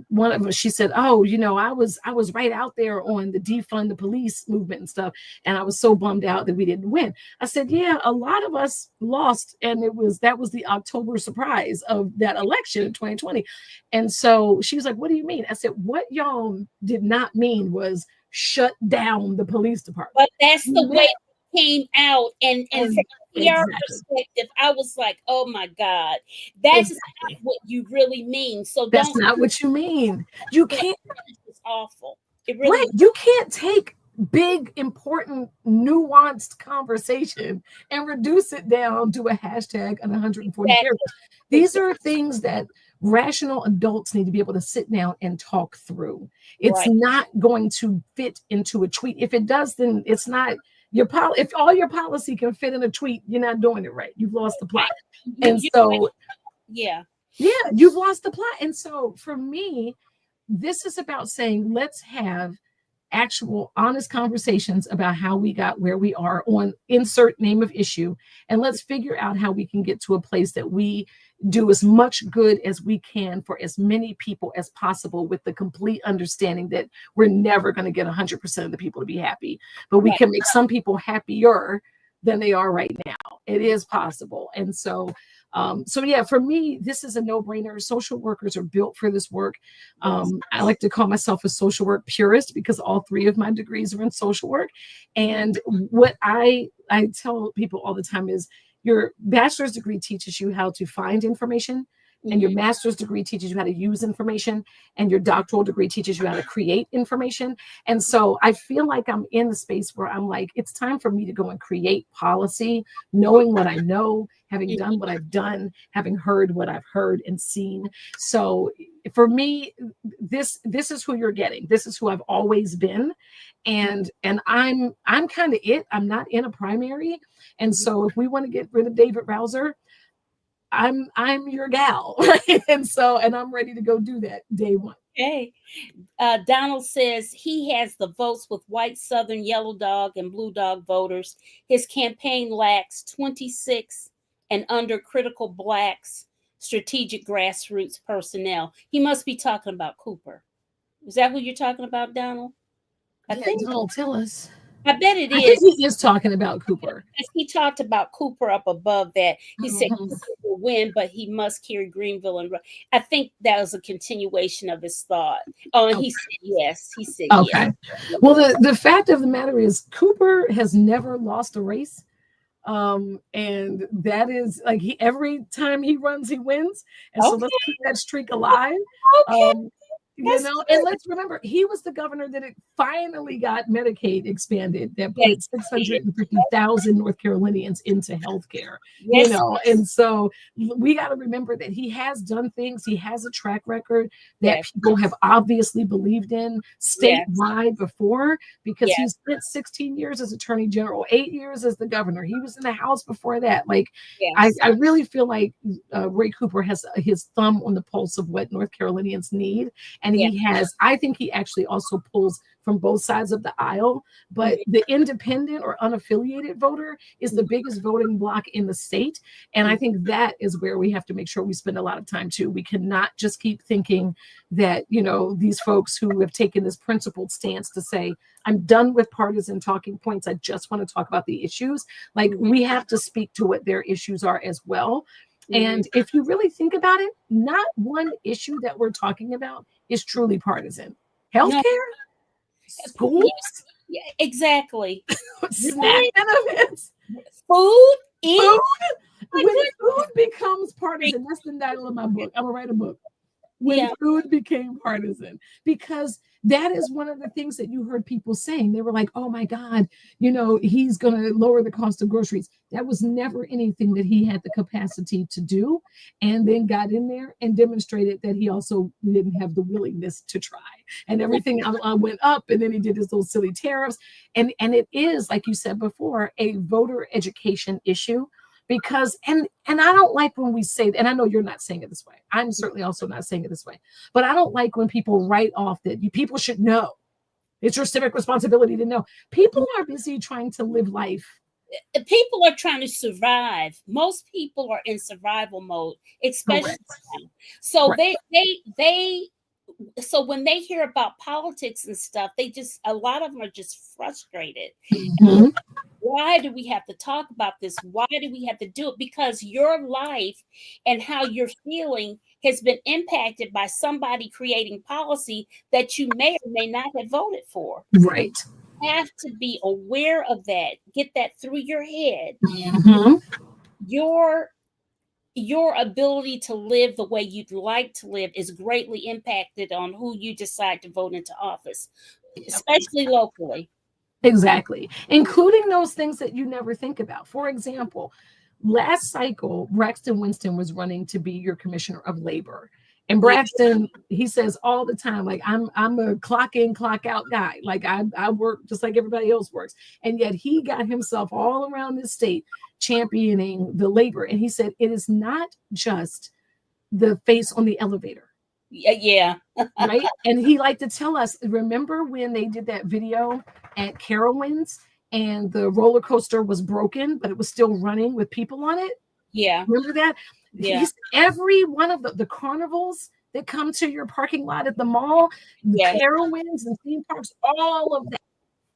Speaker 2: one of them, she said, I was right out there on the defund the police movement and stuff. And I was so bummed out that we didn't win. I said, yeah, a lot of us lost. And that was the October surprise of that election in 2020. And so she was like, what do you mean? I said, what y'all did not mean was shut down the police department.
Speaker 1: But that's the way it came out. And from a PR perspective, I was like, oh my God, that's not what you really mean. So
Speaker 2: that's not what you mean. You can't.
Speaker 1: It's awful. It really
Speaker 2: you can't take big, important, nuanced conversation and reduce it down to a hashtag and 140 characters. These are things that rational adults need to be able to sit down and talk through. It's not going to fit into a tweet. If it does, then it's not your policy. If all your policy can fit in a tweet, you're not doing it right. You've lost the plot. And so, you've lost the plot. And so for me, this is about saying, let's have actual honest conversations about how we got where we are on insert name of issue. And let's figure out how we can get to a place that we do as much good as we can for as many people as possible, with the complete understanding that we're never going to get 100% of the people to be happy, but we can make some people happier than they are right now. It is possible. And so, for me, this is a no-brainer. Social workers are built for this work. I like to call myself a social work purist because all three of my degrees are in social work. And what I tell people all the time is, your bachelor's degree teaches you how to find information. and your master's degree teaches you how to use information, and your doctoral degree teaches you how to create information. And so I feel like I'm in the space where I'm like, it's time for me to go and create policy, knowing what I know, having done what I've done, having heard what I've heard and seen. So for me, this is who you're getting. This is who I've always been. And I'm kind of it. I'm not in a primary. And so if we want to get rid of David Rouzer, I'm your gal. Right? And I'm ready to go do that day one.
Speaker 1: Okay. Donald says he has the votes with white, Southern, yellow dog, and blue dog voters. His campaign lacks 26 and under critical blacks, strategic grassroots personnel. He must be talking about Cooper. Is that who you're talking about, Donald?
Speaker 2: I think Donald, tell us.
Speaker 1: I bet it is.
Speaker 2: I think he is talking about Cooper.
Speaker 1: He talked about Cooper up above that. He said Cooper will win, but he must carry Greenville. And I think that was a continuation of his thought. Oh, and he said yes. He said yes.
Speaker 2: Well, the fact of the matter is Cooper has never lost a race. And that is like every time he runs, he wins. And so let's keep that streak alive. You know, and let's remember, he was the governor that it finally got Medicaid expanded, that put 650,000 North Carolinians into healthcare. You know, and so we got to remember that he has done things. He has a track record that people have obviously believed in statewide before, because he spent 16 years as Attorney General, 8 years as the governor. He was in the House before that. Like, I really feel like Ray Cooper has his thumb on the pulse of what North Carolinians need. And he has, I think he actually also pulls from both sides of the aisle, but the independent or unaffiliated voter is the biggest voting bloc in the state. And I think that is where we have to make sure we spend a lot of time too. We cannot just keep thinking that, you know, these folks who have taken this principled stance to say, I'm done with partisan talking points, I just want to talk about the issues. Like, we have to speak to what their issues are as well. And if you really think about it, not one issue that we're talking about is truly partisan. Healthcare, schools,
Speaker 1: exactly.
Speaker 2: Snack benefits,
Speaker 1: food.
Speaker 2: When food becomes partisan, that's the title of my book. I'm gonna write a book. When food became partisan, because that is one of the things that you heard people saying. They were like, oh my God, you know, he's going to lower the cost of groceries. That was never anything that he had the capacity to do, and then got in there and demonstrated that he also didn't have the willingness to try. And everything went up, and then he did his little silly tariffs. And it is, like you said before, a voter education issue. Because, and I don't like when we say, and I know you're not saying it this way, I'm certainly also not saying it this way, but I don't like when people write off that people should know. It's your civic responsibility to know. People are busy trying to live life.
Speaker 1: People are trying to survive. Most people are in survival mode, especially now. So so when they hear about politics and stuff, a lot of them are just frustrated. Why do we have to talk about this? Why do we have to do it? Because your life and how you're feeling has been impacted by somebody creating policy that you may or may not have voted for.
Speaker 2: Right.
Speaker 1: You have to be aware of that. Get that through your head. Your ability to live the way you'd like to live is greatly impacted on who you decide to vote into office, especially locally.
Speaker 2: Exactly. Including those things that you never think about. For example, last cycle, Braxton Winston was running to be your commissioner of labor. And Braxton, he says all the time, like, I'm a clock in, clock out guy. Like, I work just like everybody else works. And yet he got himself all around this state championing the labor. And he said, it is not just the face on the elevator. Right. And he liked to tell us, remember when they did that video at Carowinds and the roller coaster was broken, but it was still running with people on it? Remember that? Every one of the carnivals that come to your parking lot at the mall, the Carowinds and theme parks, all of that.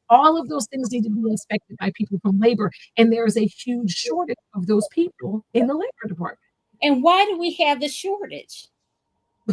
Speaker 2: All of those things need to be inspected by people from labor. And there's a huge shortage of those people in the labor department.
Speaker 1: And why do we have the shortage?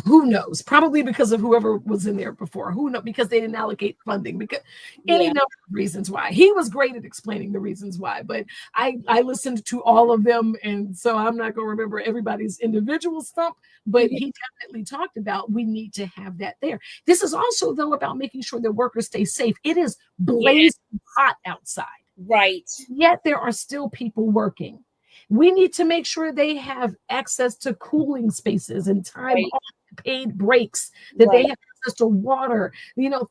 Speaker 2: Who knows? Probably because of whoever was in there before. Who knows? Because they didn't allocate funding. Because any
Speaker 1: Yeah.
Speaker 2: number of reasons why. He was great at explaining the reasons why, but I listened to all of them, and so I'm not going to remember everybody's individual stump. But he definitely talked about we need to have that there. This is also though about making sure that workers stay safe. It is blazing hot outside.
Speaker 1: Right.
Speaker 2: Yet there are still people working. We need to make sure they have access to cooling spaces and time
Speaker 1: Right.
Speaker 2: off, paid breaks, that they
Speaker 1: Right.
Speaker 2: have access to water,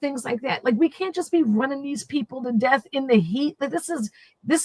Speaker 2: things like that. Like we can't just be running these people to death in the heat. That this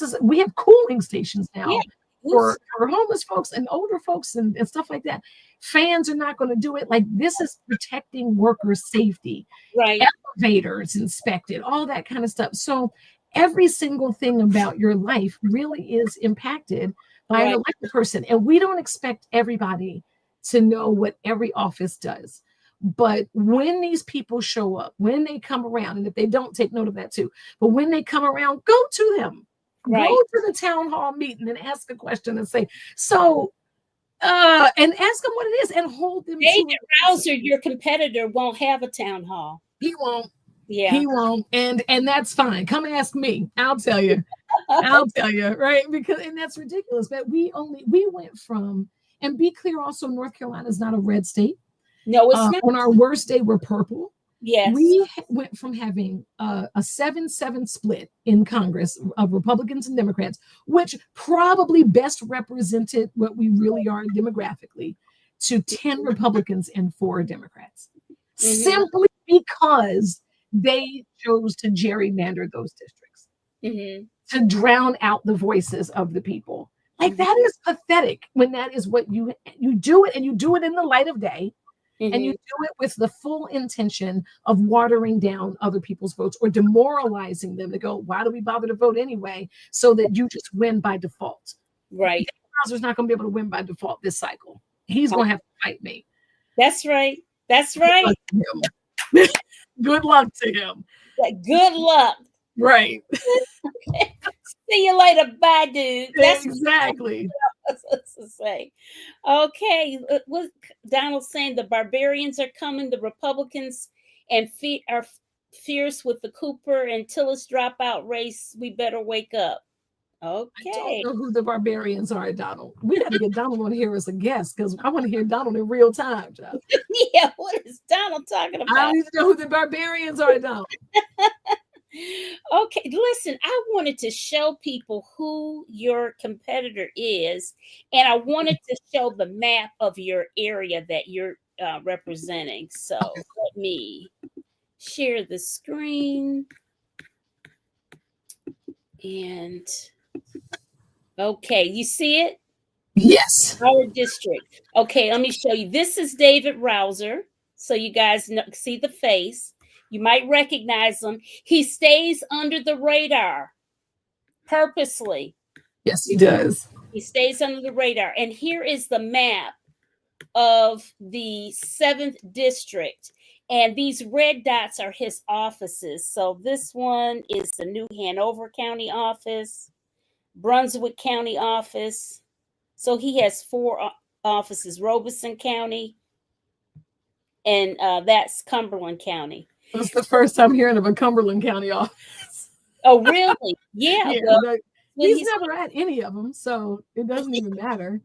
Speaker 2: is we have cooling stations
Speaker 1: Yeah.
Speaker 2: now for homeless folks and older folks and stuff like that. Fans are not going to do it. Like this is protecting worker safety.
Speaker 1: Right.
Speaker 2: Elevators inspected, all that kind of stuff. So every single thing about your life really is impacted by an
Speaker 1: Right.
Speaker 2: elected person. And we don't expect everybody to know what every office does. But when these people show up, when they come around, and if they don't, take note of that too, but when they come around, go to them.
Speaker 1: Right.
Speaker 2: Go to the town hall meeting and ask a question and say, and ask them what it is and hold them to
Speaker 1: David
Speaker 2: it.
Speaker 1: Rouzer, your competitor, won't have a town hall.
Speaker 2: He won't.
Speaker 1: Yeah.
Speaker 2: He won't. And that's fine. Come ask me. I'll tell you. I'll tell you, right? And that's ridiculous. But we went from, and be clear also, North Carolina is not a red state.
Speaker 1: No, it's not.
Speaker 2: On our worst day, we're purple.
Speaker 1: Yes.
Speaker 2: We went from having a 7-7 split in Congress of Republicans and Democrats, which probably best represented what we really are demographically, to 10 Republicans and 4 Democrats, simply because they chose to gerrymander those districts to drown out the voices of the people. Like that is pathetic when that is what you do it, and you do it in the light of day. And you do it with the full intention of watering down other people's votes or demoralizing them to go, why do we bother to vote anyway? So that you just win by default.
Speaker 1: Right.
Speaker 2: Rouser's not going to be able to win by default this cycle. He's going to have to fight me.
Speaker 1: That's right. That's right.
Speaker 2: Good luck to him.
Speaker 1: Good luck.
Speaker 2: Right.
Speaker 1: See you later. Bye, dude. That's
Speaker 2: exactly.
Speaker 1: To say. Okay, what Donald's saying, the barbarians are coming, the Republicans and are fierce with the Cooper and Tillis dropout race. We better wake up. Okay.
Speaker 2: I don't know who the barbarians are, Donald. We got to get Donald on here as a guest because I want to hear Donald in real time.
Speaker 1: Yeah, what is Donald talking about?
Speaker 2: I don't even know who the barbarians are, Donald.
Speaker 1: Okay, listen, I wanted to show people who your competitor is, and I wanted to show the map of your area that you're representing. So let me share the screen. And okay, you see it?
Speaker 2: Yes.
Speaker 1: Our district. Okay, let me show you. This is David Rouzer. So you guys see the face. You might recognize him. He stays under the radar purposely.
Speaker 2: Yes, he does.
Speaker 1: He stays under the radar. And here is the map of the 7th district. And these red dots are his offices. So this one is the New Hanover County office, Brunswick County office. So he has 4 offices, Robeson County, and that's Cumberland County.
Speaker 2: It's the first time hearing of a Cumberland County office.
Speaker 1: Oh, really? Yeah.
Speaker 2: Well, he's never at any of them, so it doesn't even matter.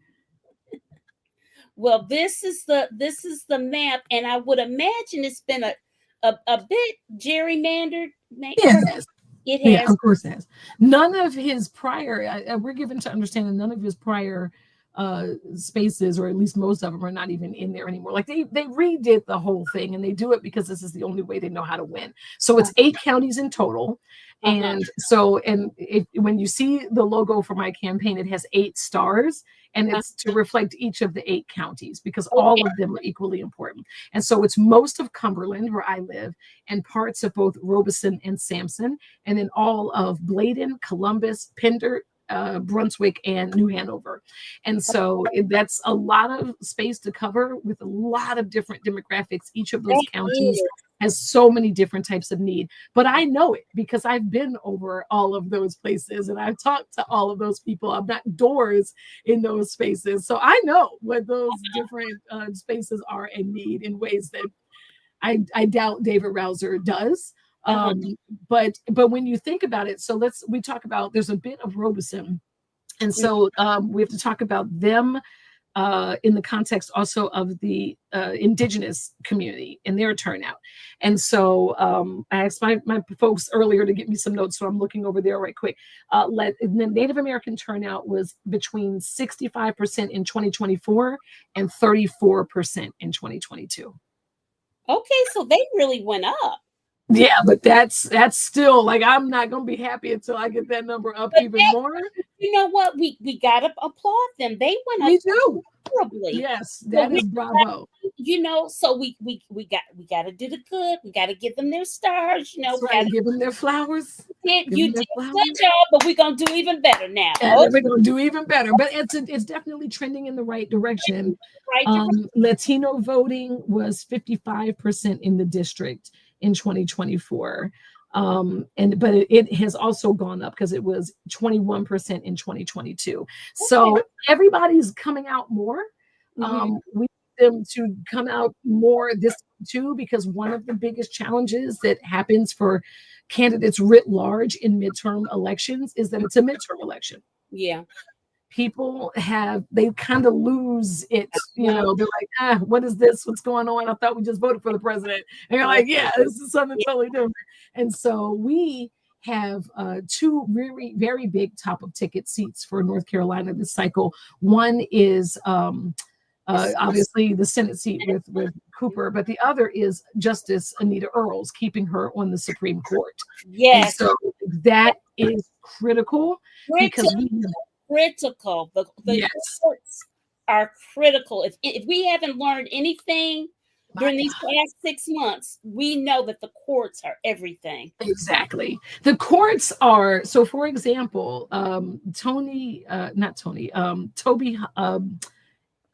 Speaker 1: Well, this is the map, and I would imagine it's been a bit gerrymandered.
Speaker 2: Yes.
Speaker 1: It has.
Speaker 2: Yeah, of course it has. None of his prior, we're given to understand that none of his prior spaces, or at least most of them, are not even in there anymore. Like they redid the whole thing, and they do it because this is the only way they know how to win. So it's 8 counties in total. And so, when you see the logo for my campaign, it has 8 stars, and it's to reflect each of the 8 counties because all of them are equally important. And so it's most of Cumberland, where I live, and parts of both Robeson and Sampson, and then all of Bladen, Columbus, Pender, Brunswick, and New Hanover. And so that's a lot of space to cover with a lot of different demographics. Each of those
Speaker 1: That
Speaker 2: counties
Speaker 1: is.
Speaker 2: has so many different types of need. But I know it because I've been over all of those places and I've talked to all of those people. I've got doors in those spaces. So I know what those different spaces are in need in ways that I doubt David Rouzer does.
Speaker 1: Uh-huh.
Speaker 2: But when you think about it, so we talk about there's a bit of Robeson. And
Speaker 1: Mm.
Speaker 2: so we have to talk about them in the context also of the indigenous community and their turnout. And so I asked my folks earlier to get me some notes, so I'm looking over there right quick. The Native American turnout was between 65% in 2024 and 34% in 2022.
Speaker 1: Okay, so they really went up.
Speaker 2: Yeah, but that's still like I'm not gonna be happy until I get that number up
Speaker 1: But
Speaker 2: even more.
Speaker 1: you know what? We gotta applaud them. They went
Speaker 2: We
Speaker 1: up
Speaker 2: do.
Speaker 1: horribly.
Speaker 2: Yes,
Speaker 1: So
Speaker 2: that
Speaker 1: we
Speaker 2: is bravo.
Speaker 1: you know, so we got to do the good. We got to give them their stars. You know,
Speaker 2: That's
Speaker 1: we
Speaker 2: right.
Speaker 1: got
Speaker 2: Give them their flowers.
Speaker 1: you
Speaker 2: Give them
Speaker 1: did
Speaker 2: their
Speaker 1: a
Speaker 2: flowers.
Speaker 1: good job, but we're gonna do even better now.
Speaker 2: And
Speaker 1: Oh,
Speaker 2: we're gonna do even better. But it's definitely trending in the right direction.
Speaker 1: right. Direction.
Speaker 2: Latino voting was 55% in the district in 2024. But it has also gone up because it was 21% in 2022. So everybody's coming out more. We need them to come out more this too, because one of the biggest challenges that happens for candidates writ large in midterm elections is that it's a midterm election.
Speaker 1: Yeah.
Speaker 2: People they kind of lose it, they're like, what is this? What's going on? I thought we just voted for the president. And you're like, yeah, this is something totally different. And so we have two very, very big top of ticket seats for North Carolina this cycle. One is obviously the Senate seat with Cooper, but the other is Justice Anita Earls, keeping her on the Supreme Court.
Speaker 1: Yes.
Speaker 2: And so that is critical because
Speaker 1: critical. The courts are critical. If we haven't learned anything during these past 6 months, we know that the courts are everything.
Speaker 2: Exactly. The courts are, so for example, Toby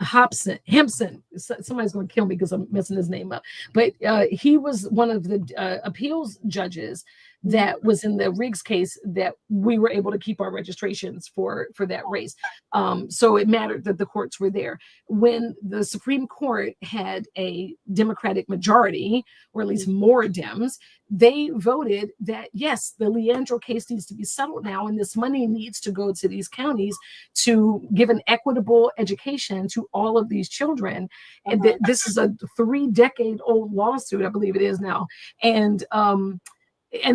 Speaker 2: Hempson. Somebody's going to kill me because I'm messing his name up. But he was one of the appeals judges that was in the Riggs case that we were able to keep our registrations for that race. So it mattered that the courts were there. When the Supreme Court had a Democratic majority, or at least more Dems, they voted that, yes, the Leandro case needs to be settled now, and this money needs to go to these counties to give an equitable education to all of these children. And this is a 3-decade-old lawsuit, I believe it is now. And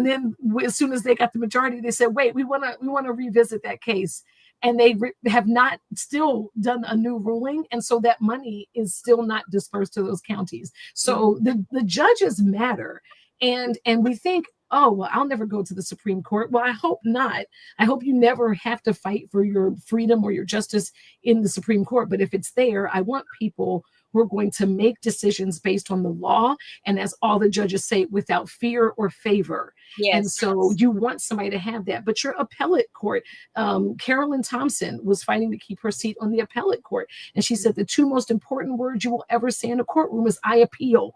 Speaker 2: then as soon as they got the majority, they said, wait, we want to revisit that case. And they have not still done a new ruling. And so that money is still not dispersed to those counties. So the judges matter. And we think, oh, well, I'll never go to the Supreme Court. Well, I hope not. I hope you never have to fight for your freedom or your justice in the Supreme Court. But if it's there, I want people who are going to make decisions based on the law. And as all the judges say, without fear or favor. Yes. And so you want somebody to have that. But your appellate court, Carolyn Thompson was fighting to keep her seat on the appellate court. And she said the two most important words you will ever say in a courtroom is I appeal.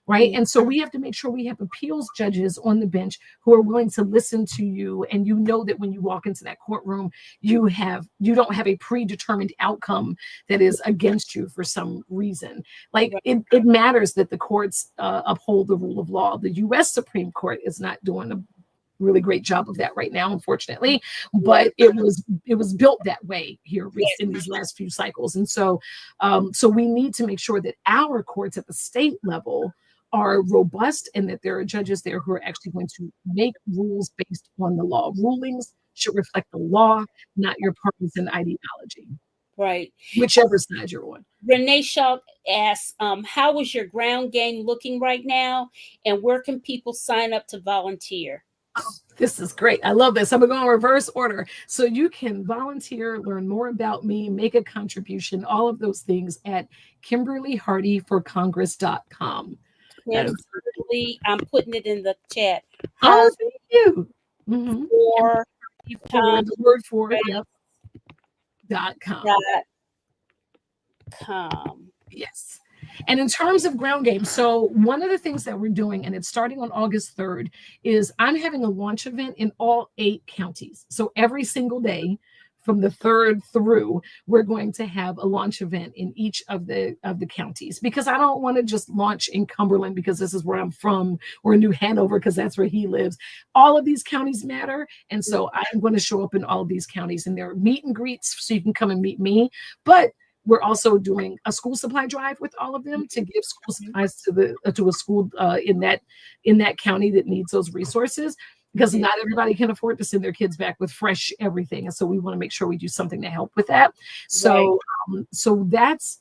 Speaker 2: Right. And so we have to make sure we have appeals judges on the bench who are willing to listen to you. And you know that when you walk into that courtroom, you don't have a predetermined outcome that is against you for some reason. Like it matters that the courts uphold the rule of law. The U.S. Supreme Court is not doing a really great job of that right now, unfortunately, but it was built that way here in these last few cycles. And so we need to make sure that our courts at the state level are robust and that there are judges there who are actually going to make rules based on the law. Rulings should reflect the law, not your partisan ideology.
Speaker 1: Right.
Speaker 2: Whichever side you're on.
Speaker 1: Renee Shaw asks, how is your ground game looking right now? And where can people sign up to volunteer?
Speaker 2: Oh, this is great. I love this. I'm going to go in reverse order. So you can volunteer, learn more about me, make a contribution, all of those things at KimberlyHardyForCongress.com.
Speaker 1: I'm putting it in the chat.
Speaker 2: Oh, thank you. Mm-hmm.
Speaker 1: For
Speaker 2: For the word for, yep, .com.
Speaker 1: .com.
Speaker 2: Yes. And in terms of ground game, so one of the things that we're doing, and it's starting on August 3rd, is I'm having a launch event in all 8 counties. So every single day from the 3rd through, we're going to have a launch event in each of the counties, because I don't want to just launch in Cumberland because this is where I'm from, or New Hanover because that's where he lives. All of these counties matter. And so I'm going to show up in all of these counties, and there are meet and greets so you can come and meet me. But we're also doing a school supply drive with all of them to give school supplies to a school in that county that needs those resources, because not everybody can afford to send their kids back with fresh everything, and so we want to make sure we do something to help with that. So, so that's.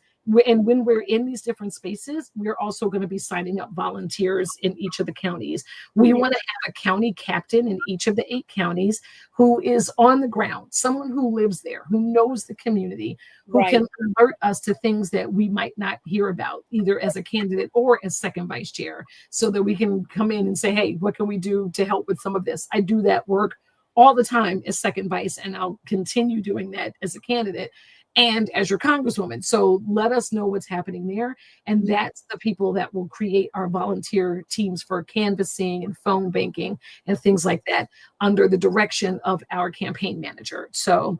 Speaker 2: And when we're in these different spaces, we're also going to be signing up volunteers in each of the counties. We want to have a county captain in each of the 8 counties who is on the ground, someone who lives there, who knows the community, who can alert us to things that we might not hear about, either as a candidate or as second vice chair, so that we can come in and say, hey, what can we do to help with some of this? I do that work all the time as second vice, and I'll continue doing that as a candidate and as your congresswoman. So let us know what's happening there. And that's the people that will create our volunteer teams for canvassing and phone banking and things like that under the direction of our campaign manager. So,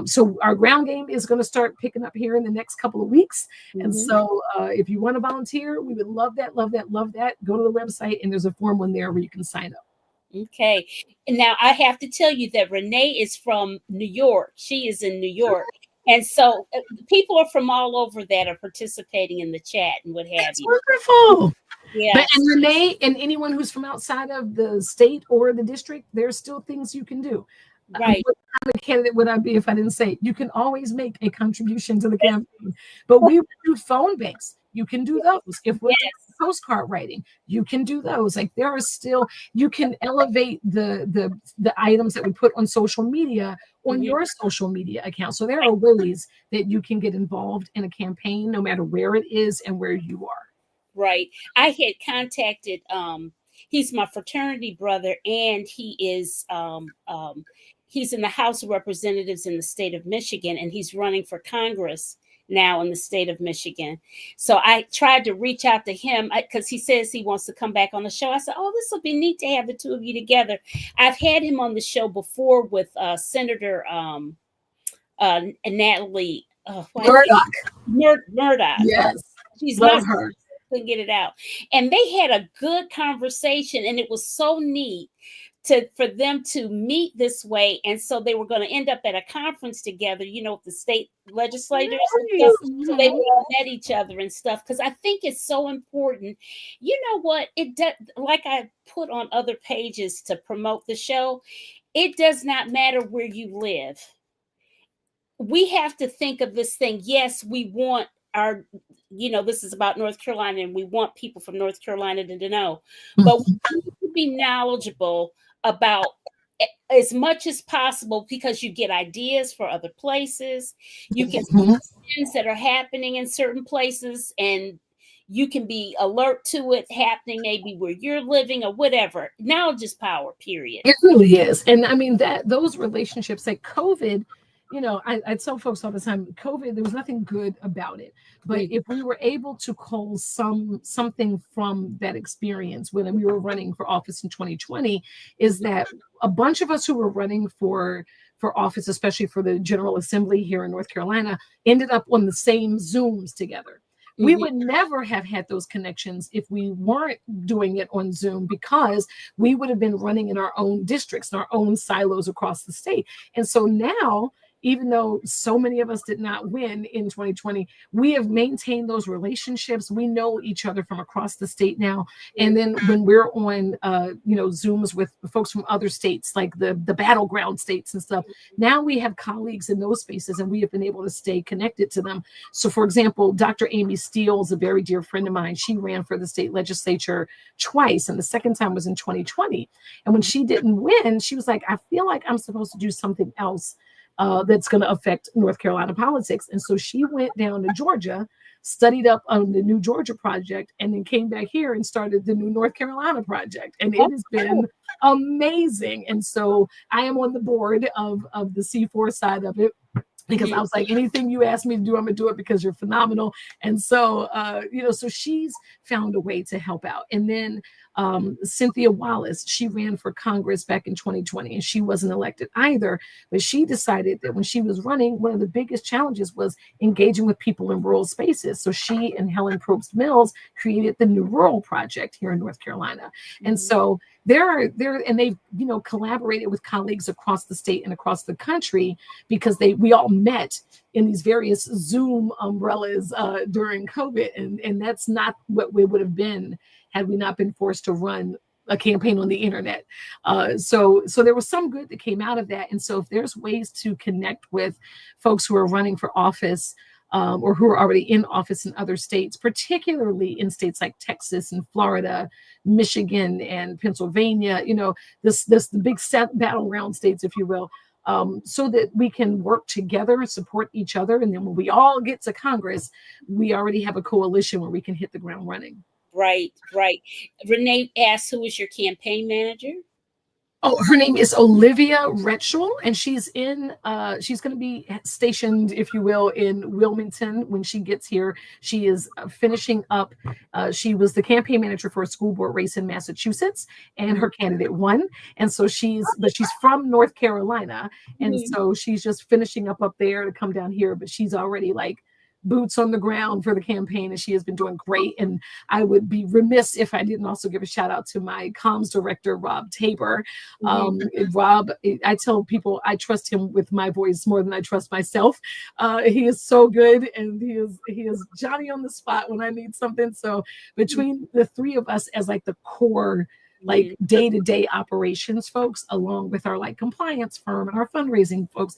Speaker 2: so our ground game is going to start picking up here in the next couple of weeks. And so if you want to volunteer, we would love that, love that, love that. Go to the website and there's a form on there where you can sign up.
Speaker 1: Okay. And now I have to tell you that Renee is from New York. She is in New York. And so people are from all over that are participating in the chat and what have
Speaker 2: That's
Speaker 1: you.
Speaker 2: Wonderful.
Speaker 1: Yeah.
Speaker 2: But, and Renee and anyone who's from outside of the state or the district, there's still things you can do.
Speaker 1: Right.
Speaker 2: What kind of candidate would I be if I didn't say it? You can always make a contribution to the campaign, but we do phone banks. You can do those. If we're doing postcard writing, you can do those. Like there are still, you can elevate the items that we put on social media on your social media account. So there are ways that you can get involved in a campaign, no matter where it is and where you are.
Speaker 1: Right. I had contacted, he's my fraternity brother, and he is, he's in the House of Representatives in the state of Michigan, and he's running for Congress now in the state of Michigan. So I tried to reach out to him because he says he wants to come back on the show. I said, oh, this will be neat to have the two of you together. I've had him on the show before with Senator Natalie Murdoch.
Speaker 2: Yes.
Speaker 1: She's
Speaker 2: Love
Speaker 1: not
Speaker 2: her.
Speaker 1: Couldn't get it out. And they had a good conversation, and it was so neat for them to meet this way. And so they were going to end up at a conference together, you know, with the state legislators and stuff. So they all met each other and stuff, because I think it's so important. You know what? It does, like I put on other pages to promote the show, it does not matter where you live. We have to think of this thing. Yes, we want our, you know, this is about North Carolina, and we want people from North Carolina to know, but we need to be knowledgeable about as much as possible, because you get ideas for other places. You can see things that are happening in certain places, and you can be alert to it happening maybe where you're living or whatever. Knowledge is power, period.
Speaker 2: It really is. And I mean, that those relationships, like COVID, you know, I tell folks all the time, COVID, there was nothing good about it. But if we were able to cull something from that experience when we were running for office in 2020, is that a bunch of us who were running for office, especially for the General Assembly here in North Carolina, ended up on the same Zooms together. We would never have had those connections if we weren't doing it on Zoom, because we would have been running in our own districts and our own silos across the state. And so now, even though so many of us did not win in 2020, we have maintained those relationships. We know each other from across the state now. And then when we're on, you know, Zooms with folks from other states, like the battleground states and stuff, now we have colleagues in those spaces, and we have been able to stay connected to them. So, for example, Dr. Amy Steele is a very dear friend of mine. She ran for the state legislature twice, and the second time was in 2020. And when she didn't win, she was like, I feel like I'm supposed to do something else that's going to affect North Carolina politics. And so she went down to Georgia, studied up on the New Georgia project, and then came back here and started the new North Carolina project. And it has been amazing. And so I am on the board of the C4 side of it, because I was like, anything you ask me to do, I'm gonna do it because you're phenomenal. And so, so she's found a way to help out. And then Cynthia Wallace, she ran for Congress back in 2020, and she wasn't elected either. But she decided that when she was running, one of the biggest challenges was engaging with people in rural spaces. So she and Helen Probst Mills created the New Rural Project here in North Carolina. And so and they've collaborated with colleagues across the state and across the country, because we all met in these various Zoom umbrellas during COVID, and that's not what we would have been had we not been forced to run a campaign on the internet. So there was some good that came out of that. And so if there's ways to connect with folks who are running for office, or who are already in office in other states, particularly in states like Texas and Florida, Michigan and Pennsylvania, the big battleground states, if you will, so that we can work together and support each other. And then when we all get to Congress, we already have a coalition where we can hit the ground running.
Speaker 1: Right. Renee asked, who is your campaign manager?
Speaker 2: Oh, her name is Olivia Retschel, and she's going to be stationed, if you will, in Wilmington when she gets here. She is finishing up. She was the campaign manager for a school board race in Massachusetts, and her candidate won. And so she's from North Carolina, and so she's just finishing up there to come down here. But she's already like boots on the ground for the campaign, and she has been doing great. And I would be remiss if I didn't also give a shout out to my comms director, Rob Tabor. Rob, I tell people I trust him with my voice more than I trust myself. He is so good, and he is Johnny on the spot when I need something. So between the three of us as like the core, like day-to-day operations folks, along with our like compliance firm and our fundraising folks,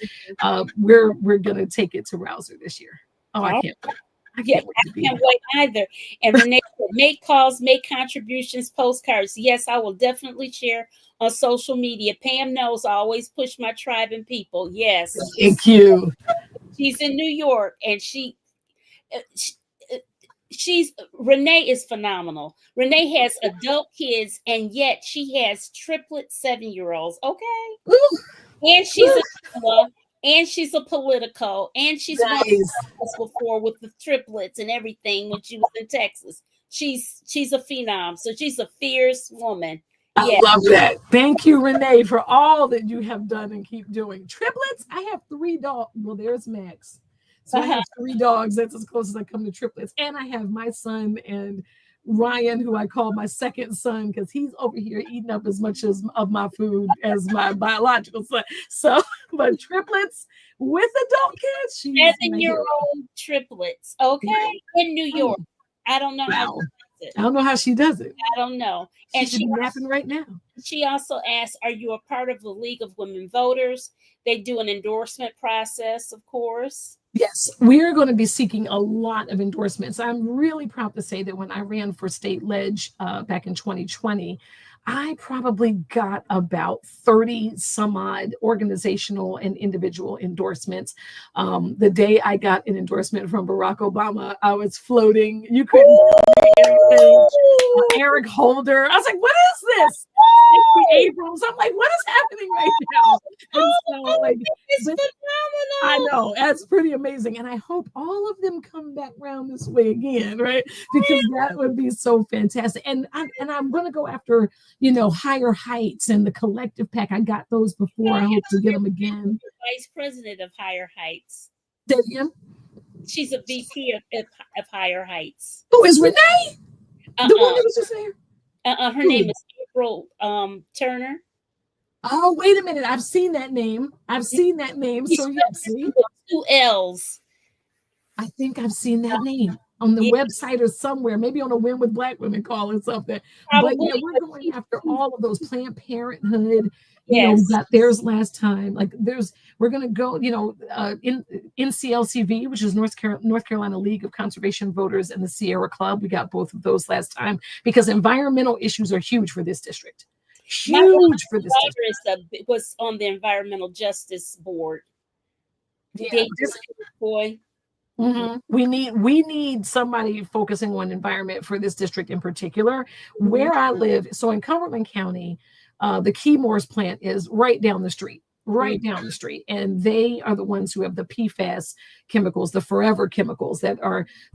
Speaker 2: we're gonna take it to Rouzer this year. Oh, I can't wait. I can't
Speaker 1: wait either. And Renee said, make calls, make contributions, postcards. Yes, I will definitely share on social media. Pam knows I always push my tribe and people. Yes.
Speaker 2: Thank you.
Speaker 1: She's in New York, and Renee is phenomenal. Renee has adult kids, and yet she has triplet 7-year-olds. Okay. Ooh. And she's and she's a Politico, and she's won before with the triplets and everything when she was in Texas. She's a phenom. So she's a fierce woman.
Speaker 2: I love that. Thank you, Renee, for all that you have done and keep doing. Triplets? I have 3 dogs. Well, there's Max. So I have 3 dogs. That's as close as I come to triplets. And I have my son and Ryan, who I call my second son, because he's over here eating up as much of my food as my biological son. So, but triplets with adult kids,
Speaker 1: 7-year-old triplets, okay, in New York. I don't know how she does it.
Speaker 2: I don't know how she does it.
Speaker 1: I don't know.
Speaker 2: And she's napping right now.
Speaker 1: She also asked, "Are you a part of the League of Women Voters?" They do an endorsement process, of course.
Speaker 2: Yes, we're going to be seeking a lot of endorsements. I'm really proud to say that when I ran for state ledge back in 2020, I probably got about 30 some odd organizational and individual endorsements. The day I got an endorsement from Barack Obama, I was floating. You couldn't tell me. Eric Holder. I was like, what is this? Abrams. I'm like, what is happening right now? And so, like,
Speaker 1: it's phenomenal.
Speaker 2: I know, that's pretty amazing. And I hope all of them come back around this way again, right? Because that would be so fantastic. And I'm going to go after, Higher Heights and the Collective PAC. I got those before. I hope to get them again.
Speaker 1: Vice president of Higher Heights.
Speaker 2: Say again?
Speaker 1: She's a VP of Higher Heights.
Speaker 2: Who is Renee? The one that was just there?
Speaker 1: Her name is April Turner.
Speaker 2: Oh, wait a minute. I've seen that name. So yes, see?
Speaker 1: 2 L's.
Speaker 2: I think I've seen that name on the website or somewhere, maybe on a Win with Black Women call or something. Probably. But yeah, we're going after all of those. Planned Parenthood. We got theirs last time. Like we're going to go, in NCLCV, which is North Carolina League of Conservation Voters, and the Sierra Club. We got both of those last time because environmental issues are huge for this district. Huge for this district.
Speaker 1: Was on the Environmental Justice Board.
Speaker 2: Yeah,
Speaker 1: boy.
Speaker 2: We need somebody focusing on environment for this district in particular. Where I live, so in Cumberland County, the Keymores plant is right down the street, right down the street, and they are the ones who have the PFAS chemicals, the forever chemicals that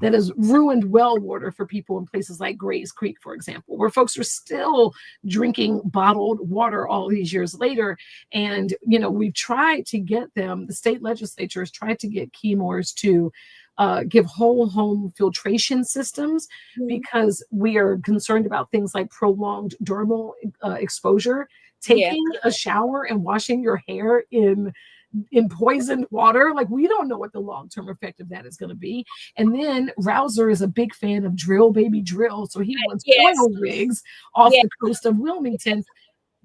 Speaker 2: has ruined well water for people in places like Gray's Creek, for example, where folks are still drinking bottled water all these years later. And we've tried to get them, the state legislature has tried to get Keymores to give whole home filtration systems, because we are concerned about things like prolonged dermal exposure. Taking a shower and washing your hair in poisoned water, like, we don't know what the long-term effect of that is going to be. And then Rouzer is a big fan of drill baby drill, so he wants oil rigs off the coast of Wilmington.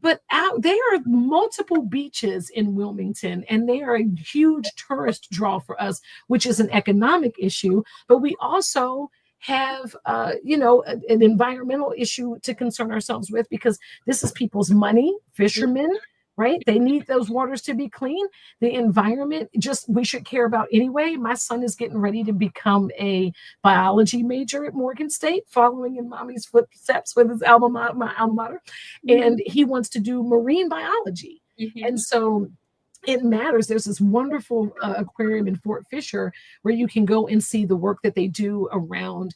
Speaker 2: But there are multiple beaches in Wilmington, and they are a huge tourist draw for us, which is an economic issue. But we also have, an environmental issue to concern ourselves with, because this is people's money, fishermen, right? They need those waters to be clean. The environment, we should care about anyway. My son is getting ready to become a biology major at Morgan State, following in mommy's footsteps with his my alma mater. And he wants to do marine biology. And so it matters. There's this wonderful aquarium in Fort Fisher where you can go and see the work that they do around,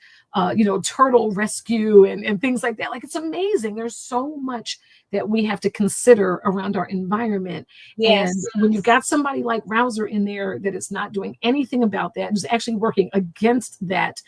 Speaker 2: turtle rescue and things like that. Like, it's amazing. There's so much that we have to consider around our environment. And when you've got somebody like Rouzer in there that is not doing anything about that, is actually working against that,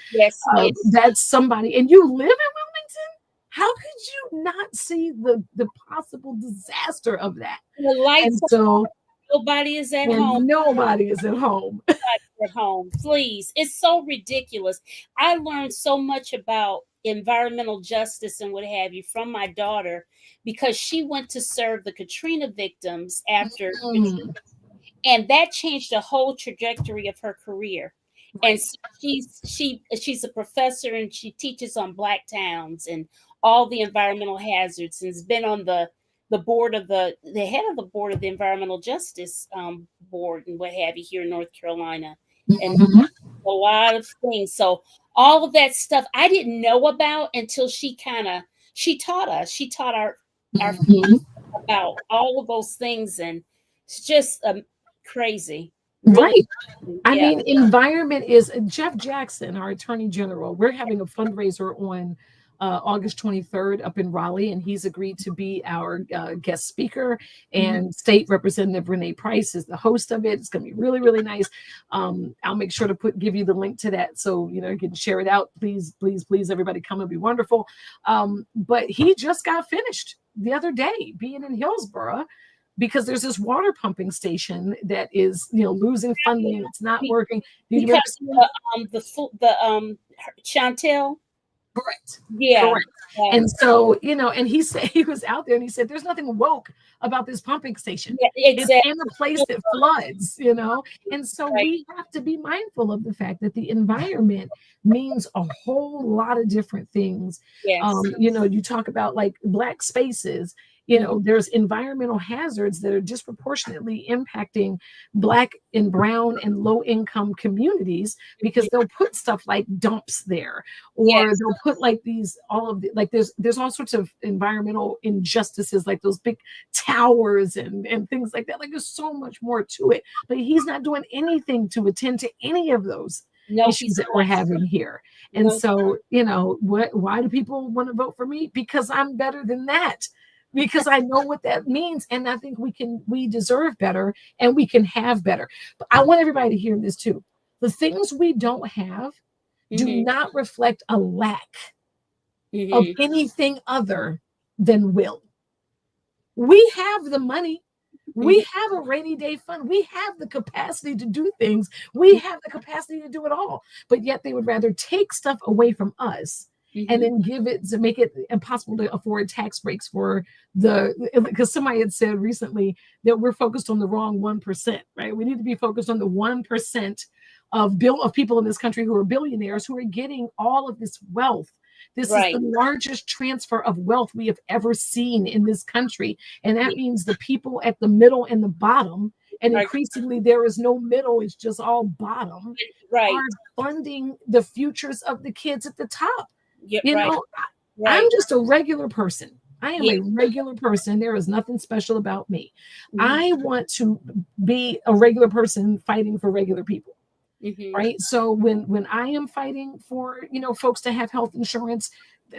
Speaker 2: that's somebody, and you live in Wilmington, how could you not see the possible disaster of that?
Speaker 1: The lights,
Speaker 2: and so
Speaker 1: nobody is at home.
Speaker 2: Nobody is at home.
Speaker 1: At home, please. It's so ridiculous. I learned so much about environmental justice and what have you from my daughter, because she went to serve the Katrina victims after Katrina, and that changed the whole trajectory of her career. And so she's a professor, and she teaches on Black towns and all the environmental hazards, and has been on the board of the head of the board of the environmental justice board and what have you here in North Carolina, and a lot of things. So all of that stuff I didn't know about until she taught us. She taught our about all of those things, and it's just crazy.
Speaker 2: Right. I mean, environment is Jeff Jackson, our attorney general. We're having a fundraiser on August 23rd up in Raleigh, and he's agreed to be our guest speaker, and State Representative Renee Price is the host of it. It's going to be really, really nice. I'll make sure to give you the link to that, so you can share it out. Please, everybody come. It'll be wonderful. But he just got finished the other day being in Hillsborough, because there's this water pumping station that is losing funding. It's not working. Did you
Speaker 1: the Chantel?
Speaker 2: Correct.
Speaker 1: Yeah.
Speaker 2: Correct. And so, and he said, he was out there and he said, there's nothing woke about this pumping station.
Speaker 1: Yeah, exactly.
Speaker 2: It's in a place that floods, And so we have to be mindful of the fact that the environment means a whole lot of different things.
Speaker 1: Yes.
Speaker 2: You talk about like Black spaces. There's environmental hazards that are disproportionately impacting Black and brown and low income communities, because they'll put stuff like dumps there, or they'll put like there's all sorts of environmental injustices, like those big towers and things like that. Like, there's so much more to it, but he's not doing anything to attend to any of those issues that we're having here. And so, why do people want to vote for me? Because I'm better than that. Because I know what that means, and I think we deserve better, and we can have better. But I want everybody to hear this too. The things we don't have do not reflect a lack of anything other than will. We have the money. We have a rainy day fund. We have the capacity to do things. We have the capacity to do it all. But yet they would rather take stuff away from us and then give it to make it impossible to afford tax breaks for because somebody had said recently that we're focused on the wrong 1%, right? We need to be focused on the 1% of people in this country who are billionaires, who are getting all of this wealth. This is the largest transfer of wealth we have ever seen in this country. And that means the people at the middle and the bottom and
Speaker 1: Right.
Speaker 2: increasingly there is no middle, it's just all bottom,
Speaker 1: Right.
Speaker 2: are funding the futures of the kids at the top.
Speaker 1: Yeah,
Speaker 2: You
Speaker 1: right.
Speaker 2: know, I'm
Speaker 1: Right.
Speaker 2: just a regular person. I am
Speaker 1: Yeah.
Speaker 2: a regular person. There is nothing special about me.
Speaker 1: Mhm.
Speaker 2: I want to be a regular person fighting for regular people.
Speaker 1: Mhm.
Speaker 2: Right. So when I am fighting for, folks to have health insurance,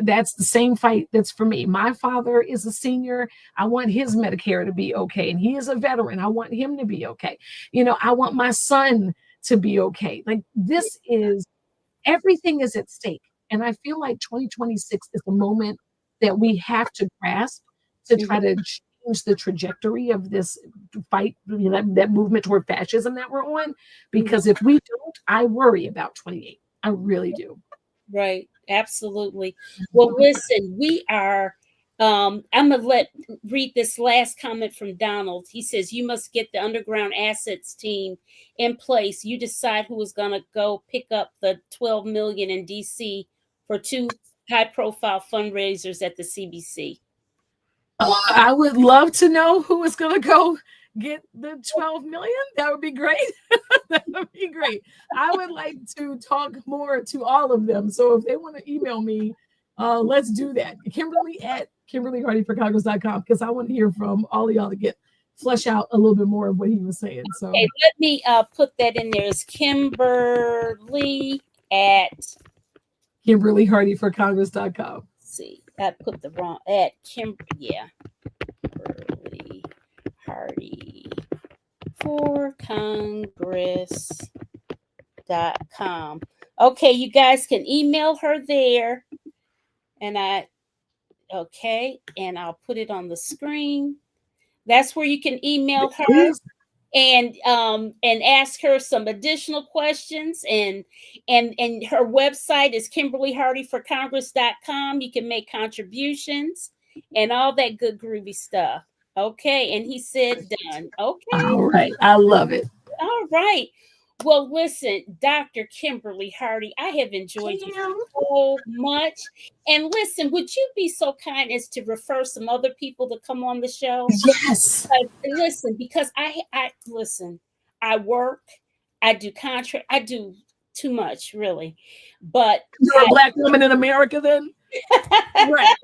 Speaker 2: that's the same fight that's for me. My father is a senior. I want his Medicare to be okay. And he is a veteran. I want him to be okay. I want my son to be okay. Like, this is, everything is at stake. And I feel like 2026 is the moment that we have to grasp to
Speaker 1: Mhm.
Speaker 2: try to change the trajectory of this fight, that movement toward fascism that we're on. Because if we don't, I worry about 28. I really do.
Speaker 1: Right. Absolutely. Well, listen, we are I'm gonna read this last comment from Donald. He says, you must get the underground assets team in place. You decide who is gonna go pick up the 12 million in DC for 2 high profile fundraisers at the CBC.
Speaker 2: I would love to know who is going to go get the 12 million. That would be great. That would be great. I would like to talk more to all of them. So if they want to email me, let's do that. Kimberly at KimberlyHardyForCongress.com, because I want to hear from all of y'all to flesh out a little bit more of what he was saying. So
Speaker 1: Okay, let me put that in there. Is Kimberly at
Speaker 2: KimberlyHardyForCongress.com.
Speaker 1: see, I put the wrong at Kimberly Hardy for Congress.com. Okay, you guys can email her there. And and I'll put it on the screen. That's where you can email her and ask her some additional questions, and her website is KimberlyHardyForCongress.com. You can make contributions and all that good groovy stuff. Okay, and he said done. Okay,
Speaker 2: All right. I love it.
Speaker 1: all right. Well, listen, Dr. Kimberly Hardy, I have enjoyed you so much. And listen, would you be so kind as to refer some other people to come on the show?
Speaker 2: Yes.
Speaker 1: Listen, because I listen, I work, I do contract, I do too much, really. But
Speaker 2: you're a Black woman in America, then? Right.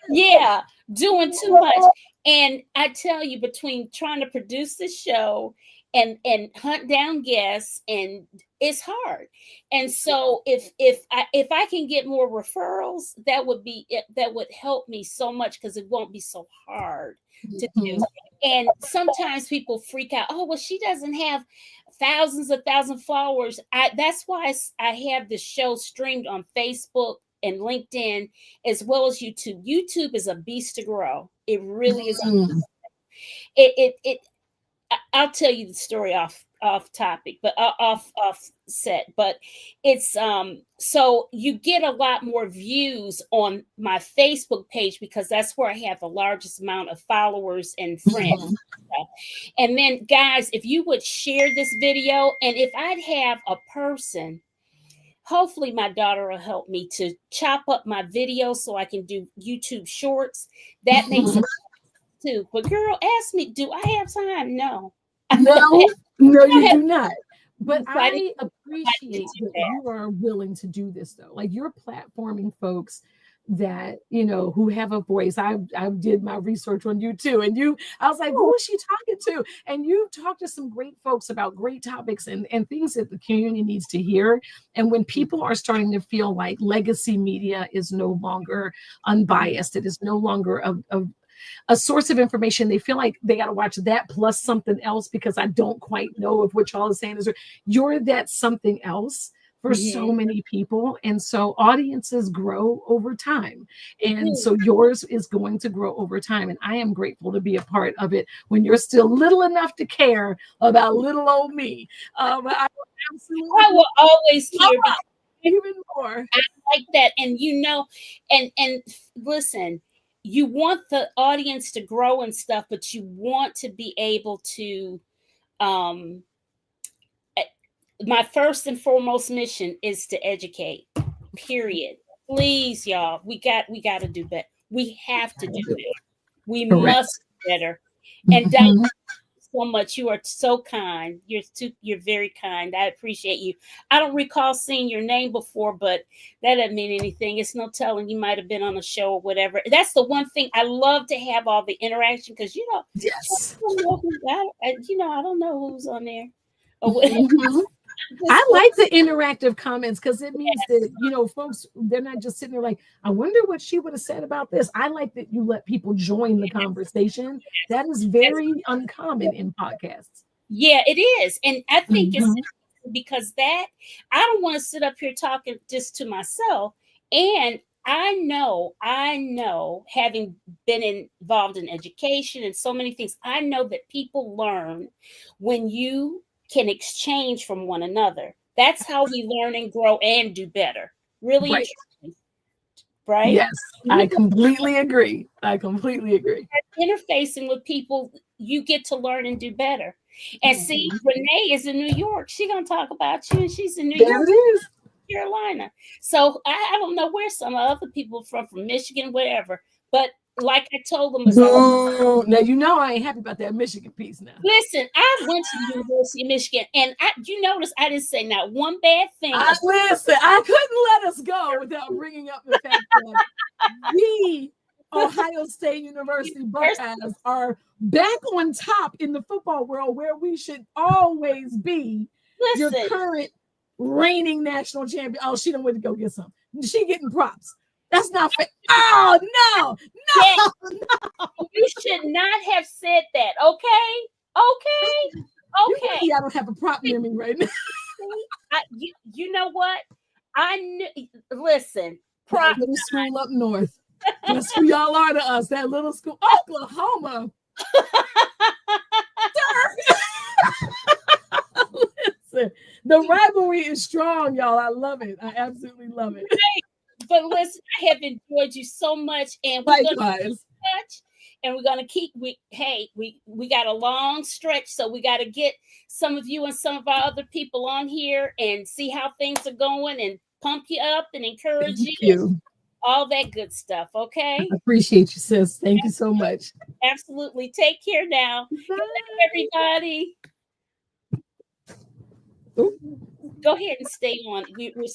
Speaker 1: Yeah, doing too much. And I tell you, between trying to produce this show and hunt down guests, and it's hard. And so if I can get more referrals, that would help me so much, because it won't be so hard to do. And sometimes people freak out. Oh, well, she doesn't have thousands followers. That's why I have the show streamed on Facebook and LinkedIn, as well as YouTube. YouTube is a beast to grow. It really is. I'll tell you the story off topic, but off set. But it's so you get a lot more views on my Facebook page, because that's where I have the largest amount of followers and friends. And then, guys, if you would share this video, and if I'd have a person, hopefully my daughter will help me to chop up my video so I can do YouTube shorts. That makes it too. But girl, ask me, do I have time? No.
Speaker 2: No, you do not. But
Speaker 1: So
Speaker 2: I appreciate that you are willing to do this, though. Like, you're platforming folks that, who have a voice. I did my research on you too. And I was like, who is she talking to? And you talked to some great folks about great topics and things that the community needs to hear. And when people are starting to feel like legacy media is no longer unbiased, it is no longer a source of information, they feel like they got to watch that plus something else, because I don't quite know if what y'all is saying is, you're that something else for so many people. And so audiences grow over time. And so yours is going to grow over time. And I am grateful to be a part of it when you're still little enough to care about little old me. I
Speaker 1: will always care
Speaker 2: even more.
Speaker 1: I like that. And and listen, you want the audience to grow and stuff, but you want to be able to my first and foremost mission is to educate. Period. Please, y'all. We got to do better. We have to do better. We must do better. And Diane,
Speaker 2: Mhm.
Speaker 1: so much. You are so kind. You're very kind. I appreciate you. I don't recall seeing your name before, but that doesn't mean anything. It's no telling. You might have been on a show or whatever. That's the one thing I love to have all the interaction because
Speaker 2: Yes.
Speaker 1: I don't know I don't know who's on there. Or what.
Speaker 2: Mhm. I
Speaker 1: Just
Speaker 2: like the interactive comments because it means that, folks, they're not just sitting there like, I wonder what she would have said about this. I like that you let people join the conversation. That is very uncommon in podcasts.
Speaker 1: Yeah, it is. And I think it's
Speaker 2: Mhm.
Speaker 1: because that I don't want to sit up here talking just to myself. And I know, having been involved in education and so many things, I know that people learn when you can exchange from one another. That's how we learn and grow and do better. Really and
Speaker 2: Right.
Speaker 1: truly, right?
Speaker 2: Yes, I completely agree. I completely agree.
Speaker 1: Interfacing with people, you get to learn and do better. And see,
Speaker 2: Mhm.
Speaker 1: Renee is in New York. She's gonna talk about you, and she's in New
Speaker 2: There
Speaker 1: York,
Speaker 2: it is.
Speaker 1: Carolina. So I don't know where some other people from Michigan, whatever. But like I told them, as
Speaker 2: Boo. Now I ain't happy about that Michigan piece now.
Speaker 1: listen, I went to the University of Michigan, and you notice I didn't say not one bad thing.
Speaker 2: Listen, I couldn't let us go without bringing up the fact that the Ohio State University Buckeyes are back on top in the football world where we should always be. Your
Speaker 1: Listen,
Speaker 2: current reigning national champion. Oh, she don't went to go get some. She getting props. That's not fair. Oh no,
Speaker 1: yeah,
Speaker 2: no, no.
Speaker 1: you should not have said that. Okay, okay,
Speaker 2: You're
Speaker 1: okay.
Speaker 2: lucky I don't have a prop near me right now.
Speaker 1: You know what? I knew. Listen,
Speaker 2: That little school up north. That's who y'all are to us. That little school, Oklahoma. Listen, the rivalry is strong, y'all. I love it. I absolutely love it.
Speaker 1: but listen, I have enjoyed you so much, and we're gonna
Speaker 2: Likewise.
Speaker 1: touch, and we're gonna keep. We got a long stretch, so we got to get some of you and some of our other people on here and see how things are going, and pump you up and encourage
Speaker 2: Thank
Speaker 1: you, and
Speaker 2: you.
Speaker 1: all that good stuff.
Speaker 2: I
Speaker 1: Okay,
Speaker 2: appreciate you, sis. Thank you so much.
Speaker 1: absolutely. Take care now. Good night,
Speaker 2: Bye.
Speaker 1: everybody.
Speaker 2: Ooh.
Speaker 1: Go ahead and stay on. We're